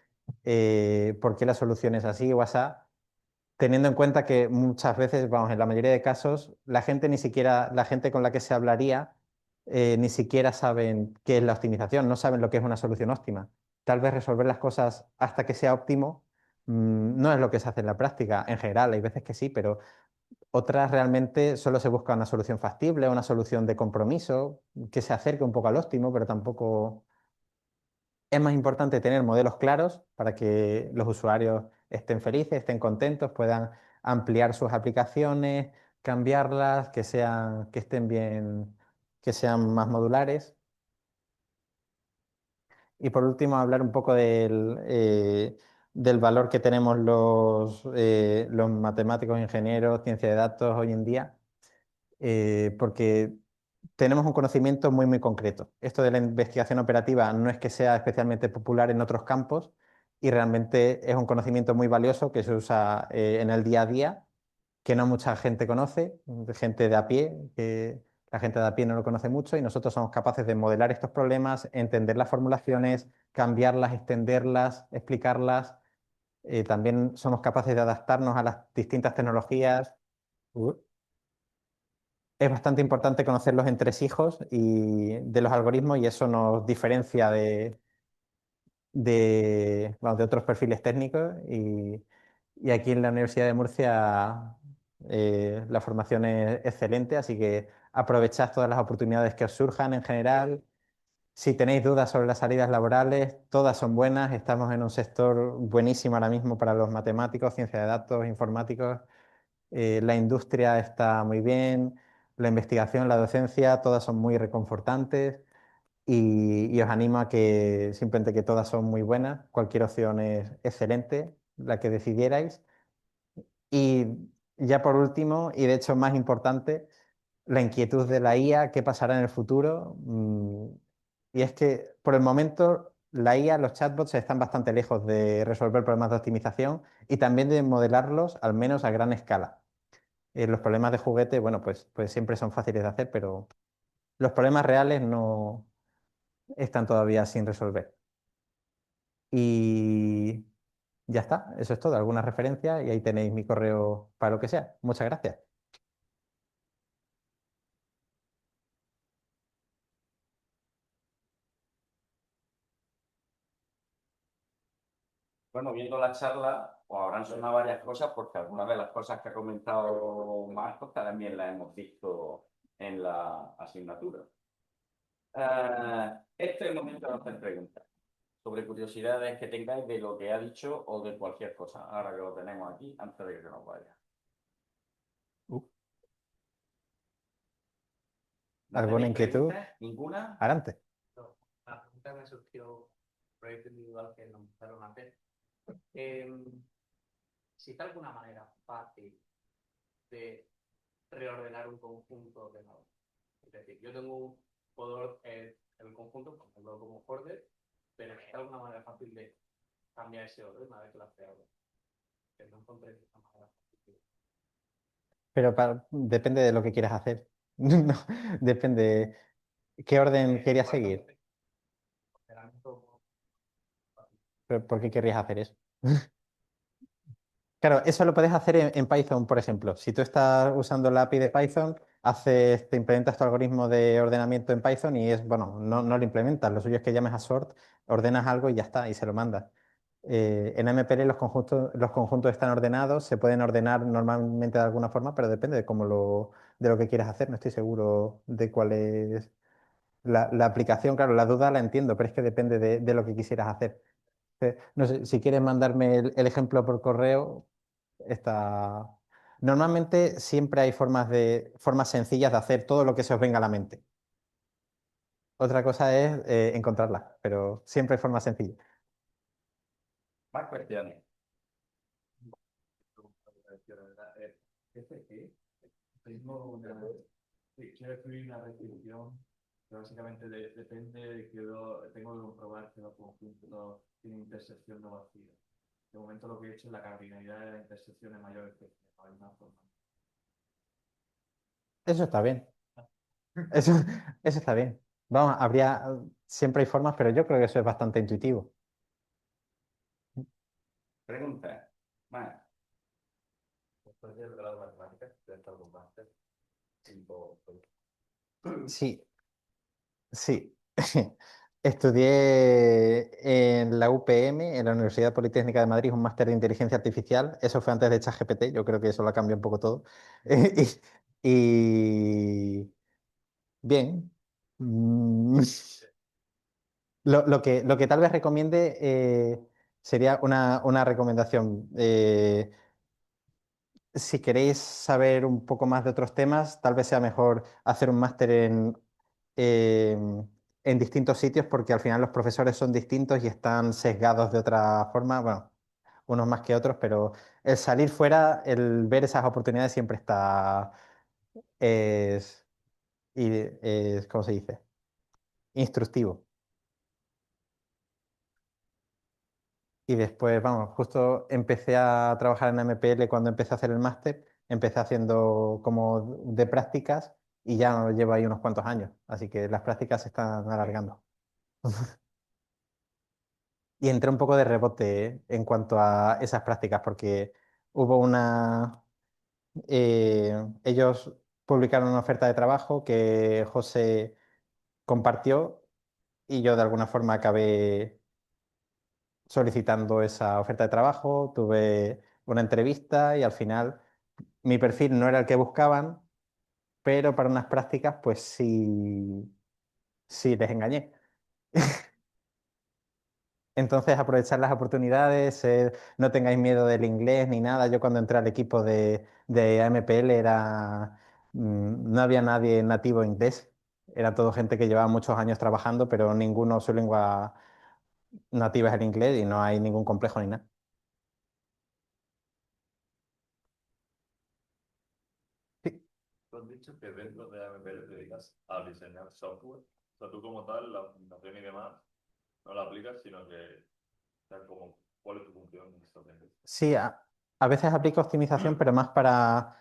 la solución es así o asá, teniendo en cuenta que muchas veces, vamos, en la mayoría de casos, la gente ni siquiera, la gente con la que se hablaría, ni siquiera saben qué es la optimización, no saben lo que es una solución óptima. Tal vez resolver las cosas hasta que sea óptimo, no es lo que se hace en la práctica. En general, hay veces que sí, pero otras realmente solo se busca una solución factible, una solución de compromiso, que se acerque un poco al óptimo, pero tampoco es más importante tener modelos claros para que los usuarios estén felices, estén contentos, puedan ampliar sus aplicaciones, cambiarlas, que estén bien, que sean más modulares. Y por último, hablar un poco del valor que tenemos los matemáticos, ingenieros, ciencia de datos hoy en día, porque tenemos un conocimiento muy, muy concreto. Esto de la investigación operativa no es que sea especialmente popular en otros campos y realmente es un conocimiento muy valioso que se usa en el día a día, que no mucha gente conoce, gente de a pie, que la gente de a pie no lo conoce mucho y nosotros somos capaces de modelar estos problemas, entender las formulaciones, cambiarlas, extenderlas, explicarlas. También somos capaces de adaptarnos a las distintas tecnologías. Es bastante importante conocer los entresijos de los algoritmos y eso nos diferencia vamos, de otros perfiles técnicos. Y aquí en la Universidad de Murcia la formación es excelente, así que aprovechad todas las oportunidades que os surjan en general. Si tenéis dudas sobre las salidas laborales, todas son buenas. Estamos en un sector buenísimo ahora mismo para los matemáticos, ciencia de datos, informáticos. La industria está muy bien, la investigación, la docencia, todas son muy reconfortantes y os animo a que simplemente que todas son muy buenas, cualquier opción es excelente, la que decidierais. Y ya por último, y de hecho más importante, la inquietud de la IA, qué pasará en el futuro. Y es que por el momento la IA, los chatbots están bastante lejos de resolver problemas de optimización y también de modelarlos, al menos a gran escala. Los problemas de juguete, bueno, pues siempre son fáciles de hacer, pero los problemas reales no están todavía sin resolver. Y ya está, eso es todo, alguna referencia y ahí tenéis mi correo para lo que sea. Muchas gracias. Bueno, viendo la charla, pues habrán sonado varias cosas, porque algunas de las cosas que ha comentado Marcos también las hemos visto en la asignatura. Este es el momento de hacer preguntas sobre curiosidades que tengáis de lo que ha dicho o de cualquier cosa, ahora que lo tenemos aquí, antes de que se nos vaya. Uh, ¿No ¿Alguna tenéis inquietud? preguntas? ¿Ninguna? Adelante. No, la pregunta me surgió proyecto individual que nos empezaron a hacer. Eh, ¿Existe alguna manera fácil de reordenar un conjunto de nodos? Es decir, yo tengo un, puedo el conjunto, por ejemplo, como order, pero ¿existe alguna manera fácil de cambiar ese orden una vez que lo has creado? Que no encontré esa manera fácil. Pero depende de lo que quieras hacer. No, depende. ¿Qué orden querías ¿Cuánto seguir? ordenamiento fácil? ¿Por qué querrías hacer eso? Claro, eso lo puedes hacer en Python, por ejemplo. Si tú estás usando la API de Python, te implementas tu algoritmo de ordenamiento en Python y es, bueno, no lo implementas. Lo suyo es que llames a sort, ordenas algo y ya está, y se lo mandas. En MPL los conjuntos están ordenados, se pueden ordenar normalmente de alguna forma, pero depende de lo que quieras hacer. No estoy seguro de cuál es la aplicación. Claro, la duda la entiendo, pero es que depende de lo que quisieras hacer. No sé, si quieres mandarme el ejemplo por correo, está... Normalmente siempre hay formas sencillas de hacer todo lo que se os venga a la mente. Otra cosa es encontrarlas, pero siempre hay formas sencillas. Más cuestiones. ¿Este tengo una, sí, quiero escribir una restricción que básicamente depende de que tengo que comprobar que los conjuntos tienen intersección no vacía. De momento lo que he hecho es la cardinalidad de la intersección es mayor que no hay una forma. Eso está bien. Eso, eso está bien. Vamos, siempre hay formas, pero yo creo que eso es bastante intuitivo. Pregunta. Más. Después del grado de matemáticas, dentro de un máster, tipo, Sí, sí. Estudié en la UPM, en la Universidad Politécnica de Madrid, un máster de inteligencia artificial. Eso fue antes de ChatGPT, yo creo que eso lo cambió un poco todo. Y bien. Mm, lo que tal vez recomiende sería una recomendación. Si queréis saber un poco más de otros temas, tal vez sea mejor hacer un máster en distintos sitios porque al final los profesores son distintos y están sesgados de otra forma, bueno, unos más que otros, pero el salir fuera, el ver esas oportunidades siempre está, es, ¿cómo se dice? Instructivo. Y después, vamos, justo empecé a trabajar en MPL cuando empecé a hacer el máster, empecé haciendo como de prácticas y ya llevo ahí unos cuantos años, así que las prácticas se están alargando. Y entré un poco de rebote en cuanto a esas prácticas, porque hubo ellos publicaron una oferta de trabajo que José compartió y yo de alguna forma acabé solicitando esa oferta de trabajo, tuve una entrevista y al final mi perfil no era el que buscaban, pero para unas prácticas pues sí, sí les engañé. Entonces aprovechar las oportunidades, no tengáis miedo del inglés ni nada. Yo cuando entré al equipo de AMPL no había nadie nativo inglés, era todo gente que llevaba muchos años trabajando, pero ninguno su lengua nativa es el inglés y no hay ningún complejo ni nada. Sí. tú has dicho que dentro de AMPL te dedicas a diseñar software. O sea, tú como tal, la optimización y demás, no la aplicas, sino que, o sea, como, ¿cuál es tu función en esta tendencia? Sí, a veces aplico optimización, pero más para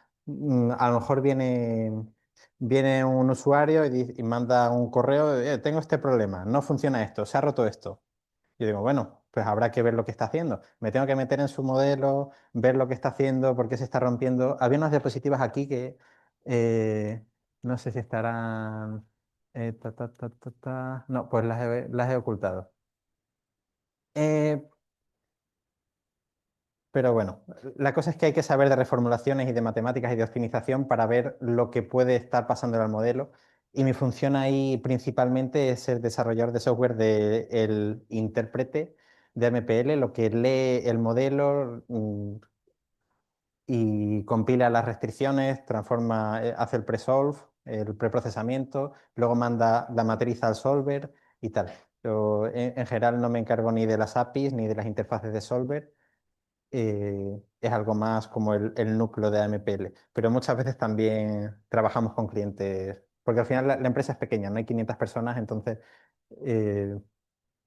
A lo mejor viene un usuario y manda un correo, tengo este problema, no funciona esto, se ha roto esto. Yo digo, bueno, pues habrá que ver lo que está haciendo. Me tengo que meter en su modelo, ver lo que está haciendo, por qué se está rompiendo. Había unas diapositivas aquí que eh, no sé si estarán... No, pues las he ocultado. Eh, pero bueno, la cosa es que hay que saber de reformulaciones y de matemáticas y de optimización para ver lo que puede estar pasando al modelo. Y mi función ahí principalmente es ser desarrollador de software del intérprete de MPL, lo que lee el modelo y compila las restricciones, transforma, hace el pre-solve, el preprocesamiento, luego manda la matriz al solver y tal. Yo, en general no me encargo ni de las APIs ni de las interfaces de solver, es algo más como el núcleo de AMPL. Pero muchas veces también trabajamos con clientes, porque al final la empresa es pequeña, no hay 500 personas, entonces eh,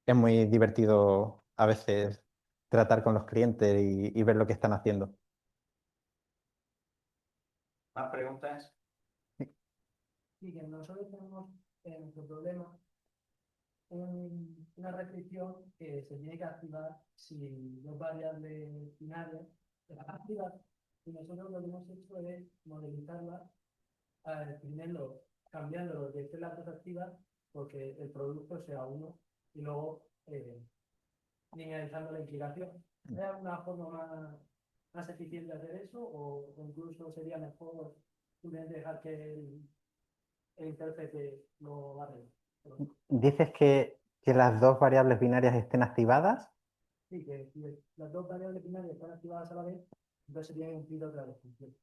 es muy divertido a veces tratar con los clientes y ver lo que están haciendo. ¿Más preguntas? Sí, que nosotros tenemos en nuestro problema una restricción que se tiene que activar si dos variables binarias están activas. Y nosotros lo que hemos hecho es modelizarla, primero cambiándolo de ser las dos activas porque el producto sea uno y luego linealizando la implicación. ¿Hay alguna forma más eficiente de hacer eso o incluso sería mejor simplemente dejar que el intérprete lo haga? Dices que las dos variables binarias estén activadas, Sí, que si las dos variables binarias están activadas a la vez, entonces se tiene que cumplir otra restricción.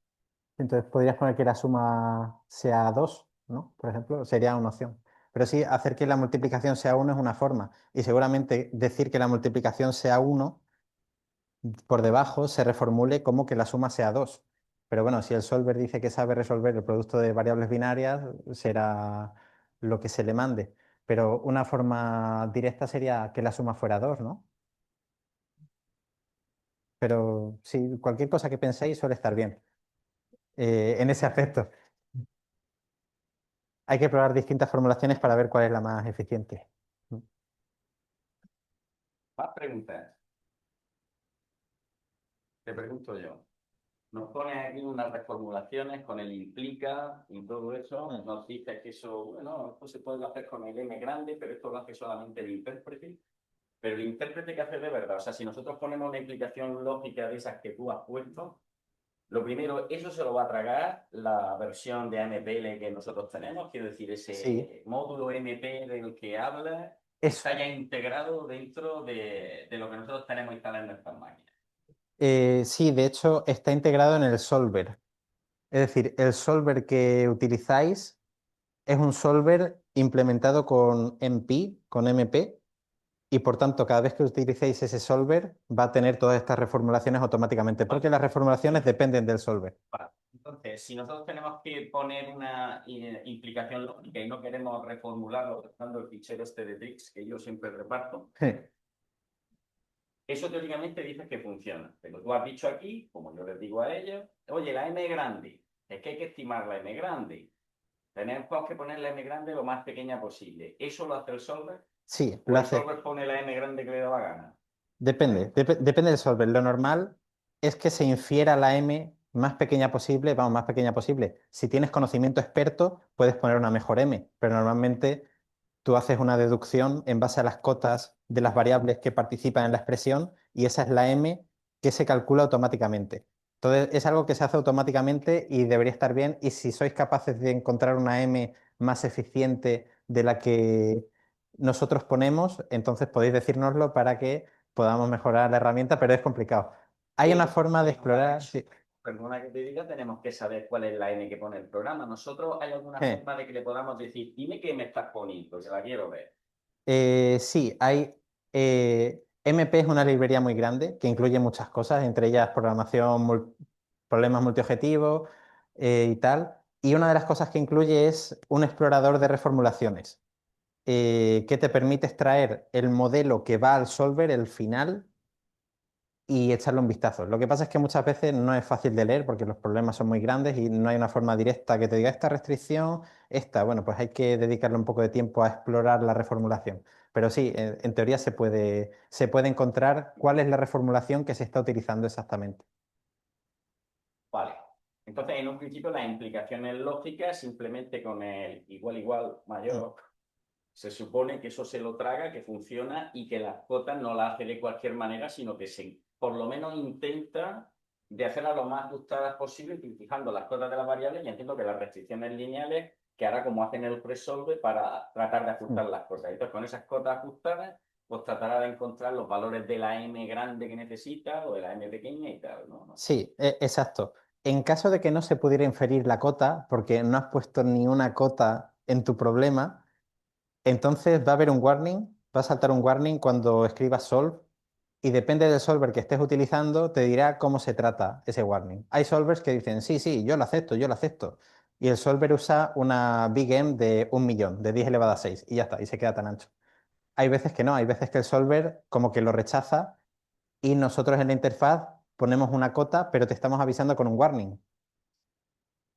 entonces podrías poner que la suma sea 2, ¿no? Por ejemplo, sería una opción. Pero sí, hacer que la multiplicación sea uno es una forma. Y seguramente decir que la multiplicación sea uno por debajo se reformule como que la suma sea 2. Pero bueno, si el solver dice que sabe resolver el producto de variables binarias, será lo que se le mande. Pero una forma directa sería que la suma fuera 2, ¿no? Pero sí, cualquier cosa que penséis suele estar bien en ese aspecto. Hay que probar distintas formulaciones para ver cuál es la más eficiente. ¿Más preguntas? Te pregunto yo. Nos pone aquí unas reformulaciones con el implica y todo eso. Nos dice que eso, bueno, esto se puede hacer con el M grande, pero esto lo hace solamente el intérprete. Pero el intérprete que hace de verdad, o sea, si nosotros ponemos una implicación lógica de esas que tú has puesto, lo primero, eso se lo va a tragar la versión de AMPL que nosotros tenemos, quiero decir, Sí, ese módulo MP del que habla eso. está ya integrado dentro de lo que nosotros tenemos instalado en nuestras máquinas. Sí, de hecho está integrado en el solver. Es decir, el solver que utilizáis es un solver implementado con MP, con MP, y por tanto, cada vez que utilicéis ese solver va a tener todas estas reformulaciones automáticamente, porque las reformulaciones dependen del solver. Vale. Entonces, si nosotros tenemos que poner una implicación lógica y no queremos reformularlo usando el fichero este de tricks que yo siempre reparto, eso teóricamente dice que funciona. Pero tú has dicho aquí, como yo les digo a ellos, oye, la M grande, es que hay que estimar la M grande. Tenemos que poner la M grande lo más pequeña posible. ¿Eso lo hace el solver? Sí, ¿O lo el hace. solver pone la M grande que le da la gana? Depende del solver. Lo normal es que se infiera la M más pequeña posible, vamos, más pequeña posible. Si tienes conocimiento experto, puedes poner una mejor M, pero normalmente tú haces una deducción en base a las cotas de las variables que participan en la expresión y esa es la M que se calcula automáticamente. Entonces, es algo que se hace automáticamente y debería estar bien. Y si sois capaces de encontrar una M más eficiente de la que nosotros ponemos, entonces podéis decírnoslo para que podamos mejorar la herramienta, pero es complicado. Hay una forma de explorar. Sí. Perdona que te diga, tenemos que saber cuál es la N que pone el programa. Nosotros hay alguna Eh, forma de que le podamos decir, dime qué me estás poniendo, que la quiero ver. sí, hay. MP es una librería muy grande que incluye muchas cosas, entre ellas programación, problemas multiobjetivos y tal. Y una de las cosas que incluye es un explorador de reformulaciones que te permite extraer el modelo que va al solver, el final, y echarle un vistazo. Lo que pasa es que muchas veces no es fácil de leer porque los problemas son muy grandes y no hay una forma directa que te diga esta restricción, esta. Bueno, pues hay que dedicarle un poco de tiempo a explorar la reformulación. Pero sí, en teoría se puede encontrar cuál es la reformulación que se está utilizando exactamente. Vale. Entonces, en un principio, las implicaciones lógicas, simplemente con el igual, igual, mayor, se supone que eso se lo traga, que funciona y que las cotas no las hace de cualquier manera, sino que por lo menos intenta de hacerlas lo más ajustadas posible, fijando las cotas de las variables y entiendo que las restricciones lineales, que hará como hacen el resolve para tratar de ajustar las cosas. Entonces, con esas cotas ajustadas, pues tratará de encontrar los valores de la m grande que necesita o de la m pequeña y tal, ¿no? Sí, exacto. En caso de que no se pudiera inferir la cota, porque no has puesto ni una cota en tu problema, entonces va a haber un warning, va a saltar un warning cuando escribas solve y depende del solver que estés utilizando, te dirá cómo se trata ese warning. Hay solvers que dicen, sí, sí, yo lo acepto, yo lo acepto. Y el solver usa una big M de 1.000.000, de 10 elevado a 6, y ya está, y se queda tan ancho. Hay veces que no, hay veces que el solver como que lo rechaza y nosotros en la interfaz ponemos una cota, pero te estamos avisando con un warning.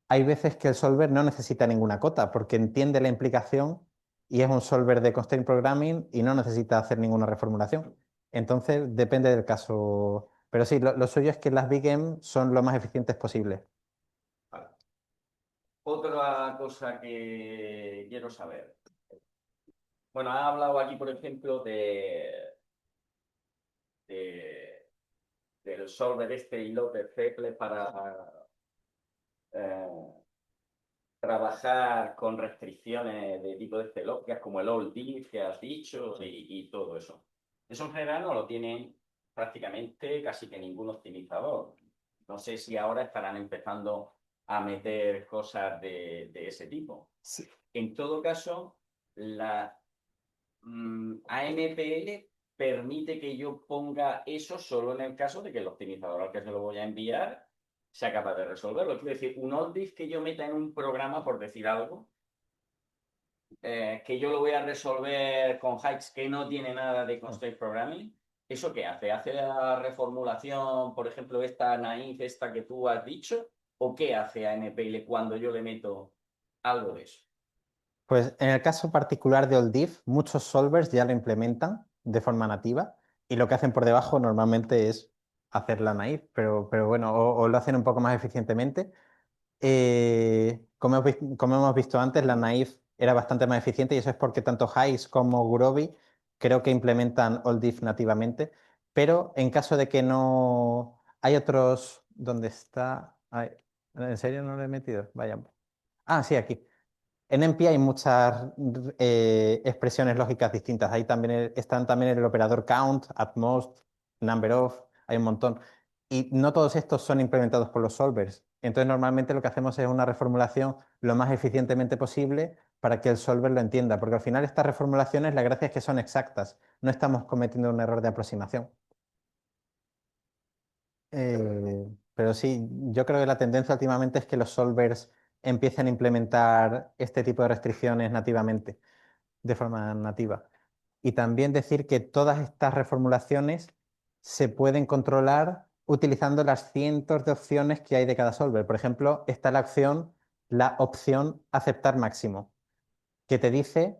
Hay veces que el solver no necesita ninguna cota porque entiende la implicación y es un solver de constraint programming y no necesita hacer ninguna reformulación. Entonces, depende del caso. Pero sí, lo suyo es que las Big M son lo más eficientes posibles. Vale. Otra cosa que quiero saber. Bueno, ha hablado aquí, por ejemplo, de- del solver este y Loper Feple para eh, trabajar con restricciones de tipo de lógicas como el old diff que has dicho y todo eso. Eso en general no lo tiene prácticamente casi que ningún optimizador. No sé si ahora estarán empezando a meter cosas de ese tipo. Sí. En todo caso, la AMPL permite que yo ponga eso solo en el caso de que el optimizador al que se lo voy a enviar sea capaz de resolverlo. Quiero decir, un olddiff que yo meta en un programa, por decir algo, que yo lo voy a resolver con hikes que no tiene nada de constraint programming, ¿eso qué hace? ¿Hace la reformulación, por ejemplo, esta naive, esta que tú has dicho? ¿O qué hace AMPL cuando yo le meto algo de eso? Pues en el caso particular de OldDiff, muchos solvers ya lo implementan de forma nativa y lo que hacen por debajo normalmente es hacer la naive, pero bueno, o lo hacen un poco más eficientemente. Como hemos visto antes, la Naive era bastante más eficiente y eso es porque tanto Hives como Groovy creo que implementan OldDiff nativamente. Pero en caso de que no... Hay otros... ¿Dónde está? Ay, ¿en serio no lo he metido? Vaya. Ah, sí, aquí. En NP hay muchas expresiones lógicas distintas. Ahí también están también el operador count, at most, number of, hay un montón. Y no todos estos son implementados por los solvers. Entonces, normalmente lo que hacemos es una reformulación lo más eficientemente posible para que el solver lo entienda, porque al final estas reformulaciones, la gracia es que son exactas, no estamos cometiendo un error de aproximación. Pero sí, yo creo que la tendencia últimamente es que los solvers empiecen a implementar este tipo de restricciones nativamente, de forma nativa. Y también decir que todas estas reformulaciones se pueden controlar utilizando las cientos de opciones que hay de cada solver. Por ejemplo, está la opción aceptar máximo, que te dice,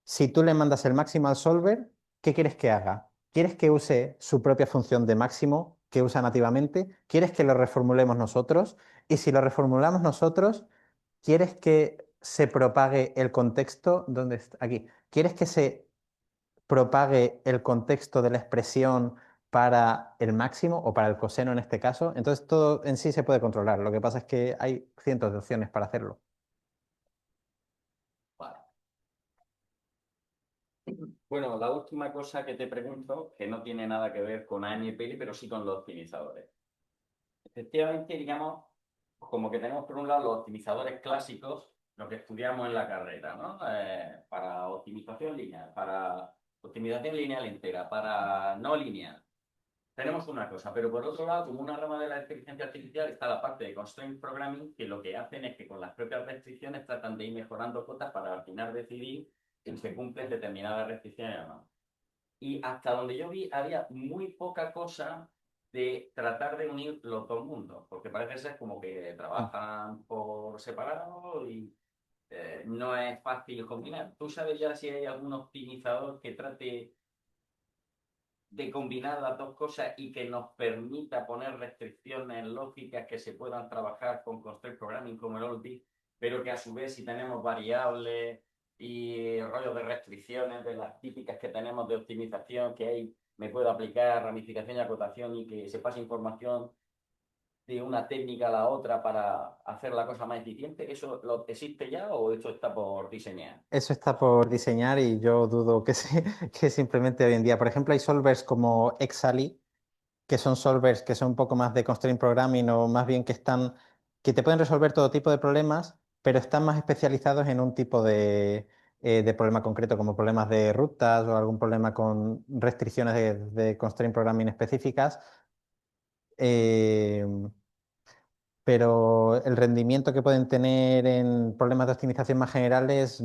si tú le mandas el máximo al solver, ¿qué quieres que haga? ¿Quieres que use su propia función de máximo que usa nativamente? ¿Quieres que lo reformulemos nosotros? Y si lo reformulamos nosotros, ¿quieres que se propague el contexto? ¿Dónde está? Aquí. ¿Quieres que se propague el contexto de la expresión para el máximo o para el coseno en este caso? Entonces todo en sí se puede controlar. Lo que pasa es que hay cientos de opciones para hacerlo. Vale. Bueno, la última cosa que te pregunto, que no tiene nada que ver con AMPL, pero sí con los optimizadores. Efectivamente, digamos, como que tenemos por un lado los optimizadores clásicos, lo que estudiamos en la carrera, ¿no? Para optimización lineal entera, para no lineal. Tenemos una cosa, pero por otro lado, como una rama de la inteligencia artificial, está la parte de constraint programming, que lo que hacen es que con las propias restricciones tratan de ir mejorando cotas para al final decidir si se cumplen determinadas restricciones o no. Y hasta donde yo vi, había muy poca cosa de tratar de unir los dos mundos, porque parece ser como que trabajan por separado y no es fácil combinar. ¿Tú sabes ya si hay algún optimizador que trate de combinar las dos cosas y que nos permita poner restricciones lógicas que se puedan trabajar con Constraint Programming como el OLDI, pero que a su vez si tenemos variables y rollos de restricciones de las típicas que tenemos de optimización, que hay, me puedo aplicar ramificación y acotación y que se pase información de una técnica a la otra para hacer la cosa más eficiente? ¿Eso existe ya o esto está por diseñar? Eso está por diseñar y yo dudo que, que simplemente hoy en día. Por ejemplo, hay solvers como Exali, que son solvers que son un poco más de constraint programming o más bien que te pueden resolver todo tipo de problemas, pero están más especializados en un tipo de problema concreto, como problemas de rutas o algún problema con restricciones de constraint programming específicas. Eh, pero el rendimiento que pueden tener en problemas de optimización más generales,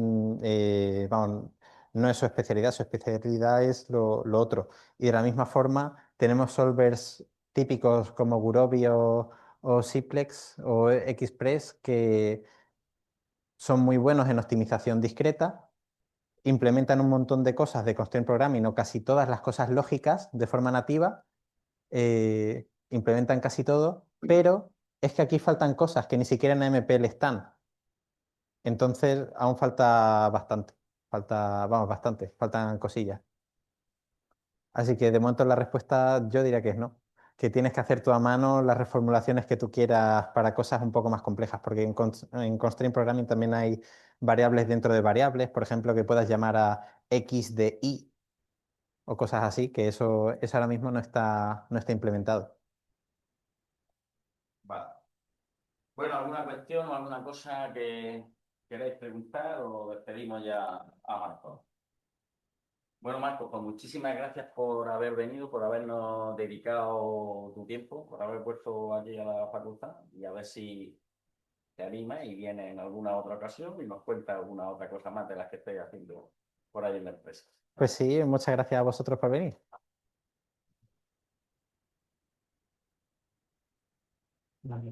vamos, no es su especialidad es lo otro. Y de la misma forma, tenemos solvers típicos como Gurobi o Simplex o Express que son muy buenos en optimización discreta, implementan un montón de cosas de constraint programming o casi todas las cosas lógicas de forma nativa, implementan casi todo, pero es que aquí faltan cosas que ni siquiera en MPL están. Entonces, aún falta bastante. Vamos, bastante. Faltan cosillas. Así que de momento la respuesta yo diría que es no. Que tienes que hacer tú a mano las reformulaciones que tú quieras para cosas un poco más complejas, porque en Constraint Programming también hay variables dentro de variables, por ejemplo, que puedas llamar a X de Y o cosas así, que eso ahora mismo no está implementado. Vale. Bueno, ¿alguna cuestión o alguna cosa que queráis preguntar o despedimos ya a Marcos? Bueno, Marcos, pues muchísimas gracias por haber venido, por habernos dedicado tu tiempo, por haber puesto aquí a la facultad y a ver si te anima y viene en alguna otra ocasión y nos cuenta alguna otra cosa más de las que estéis haciendo por ahí en la empresa. Pues sí, muchas gracias a vosotros por venir. Vale.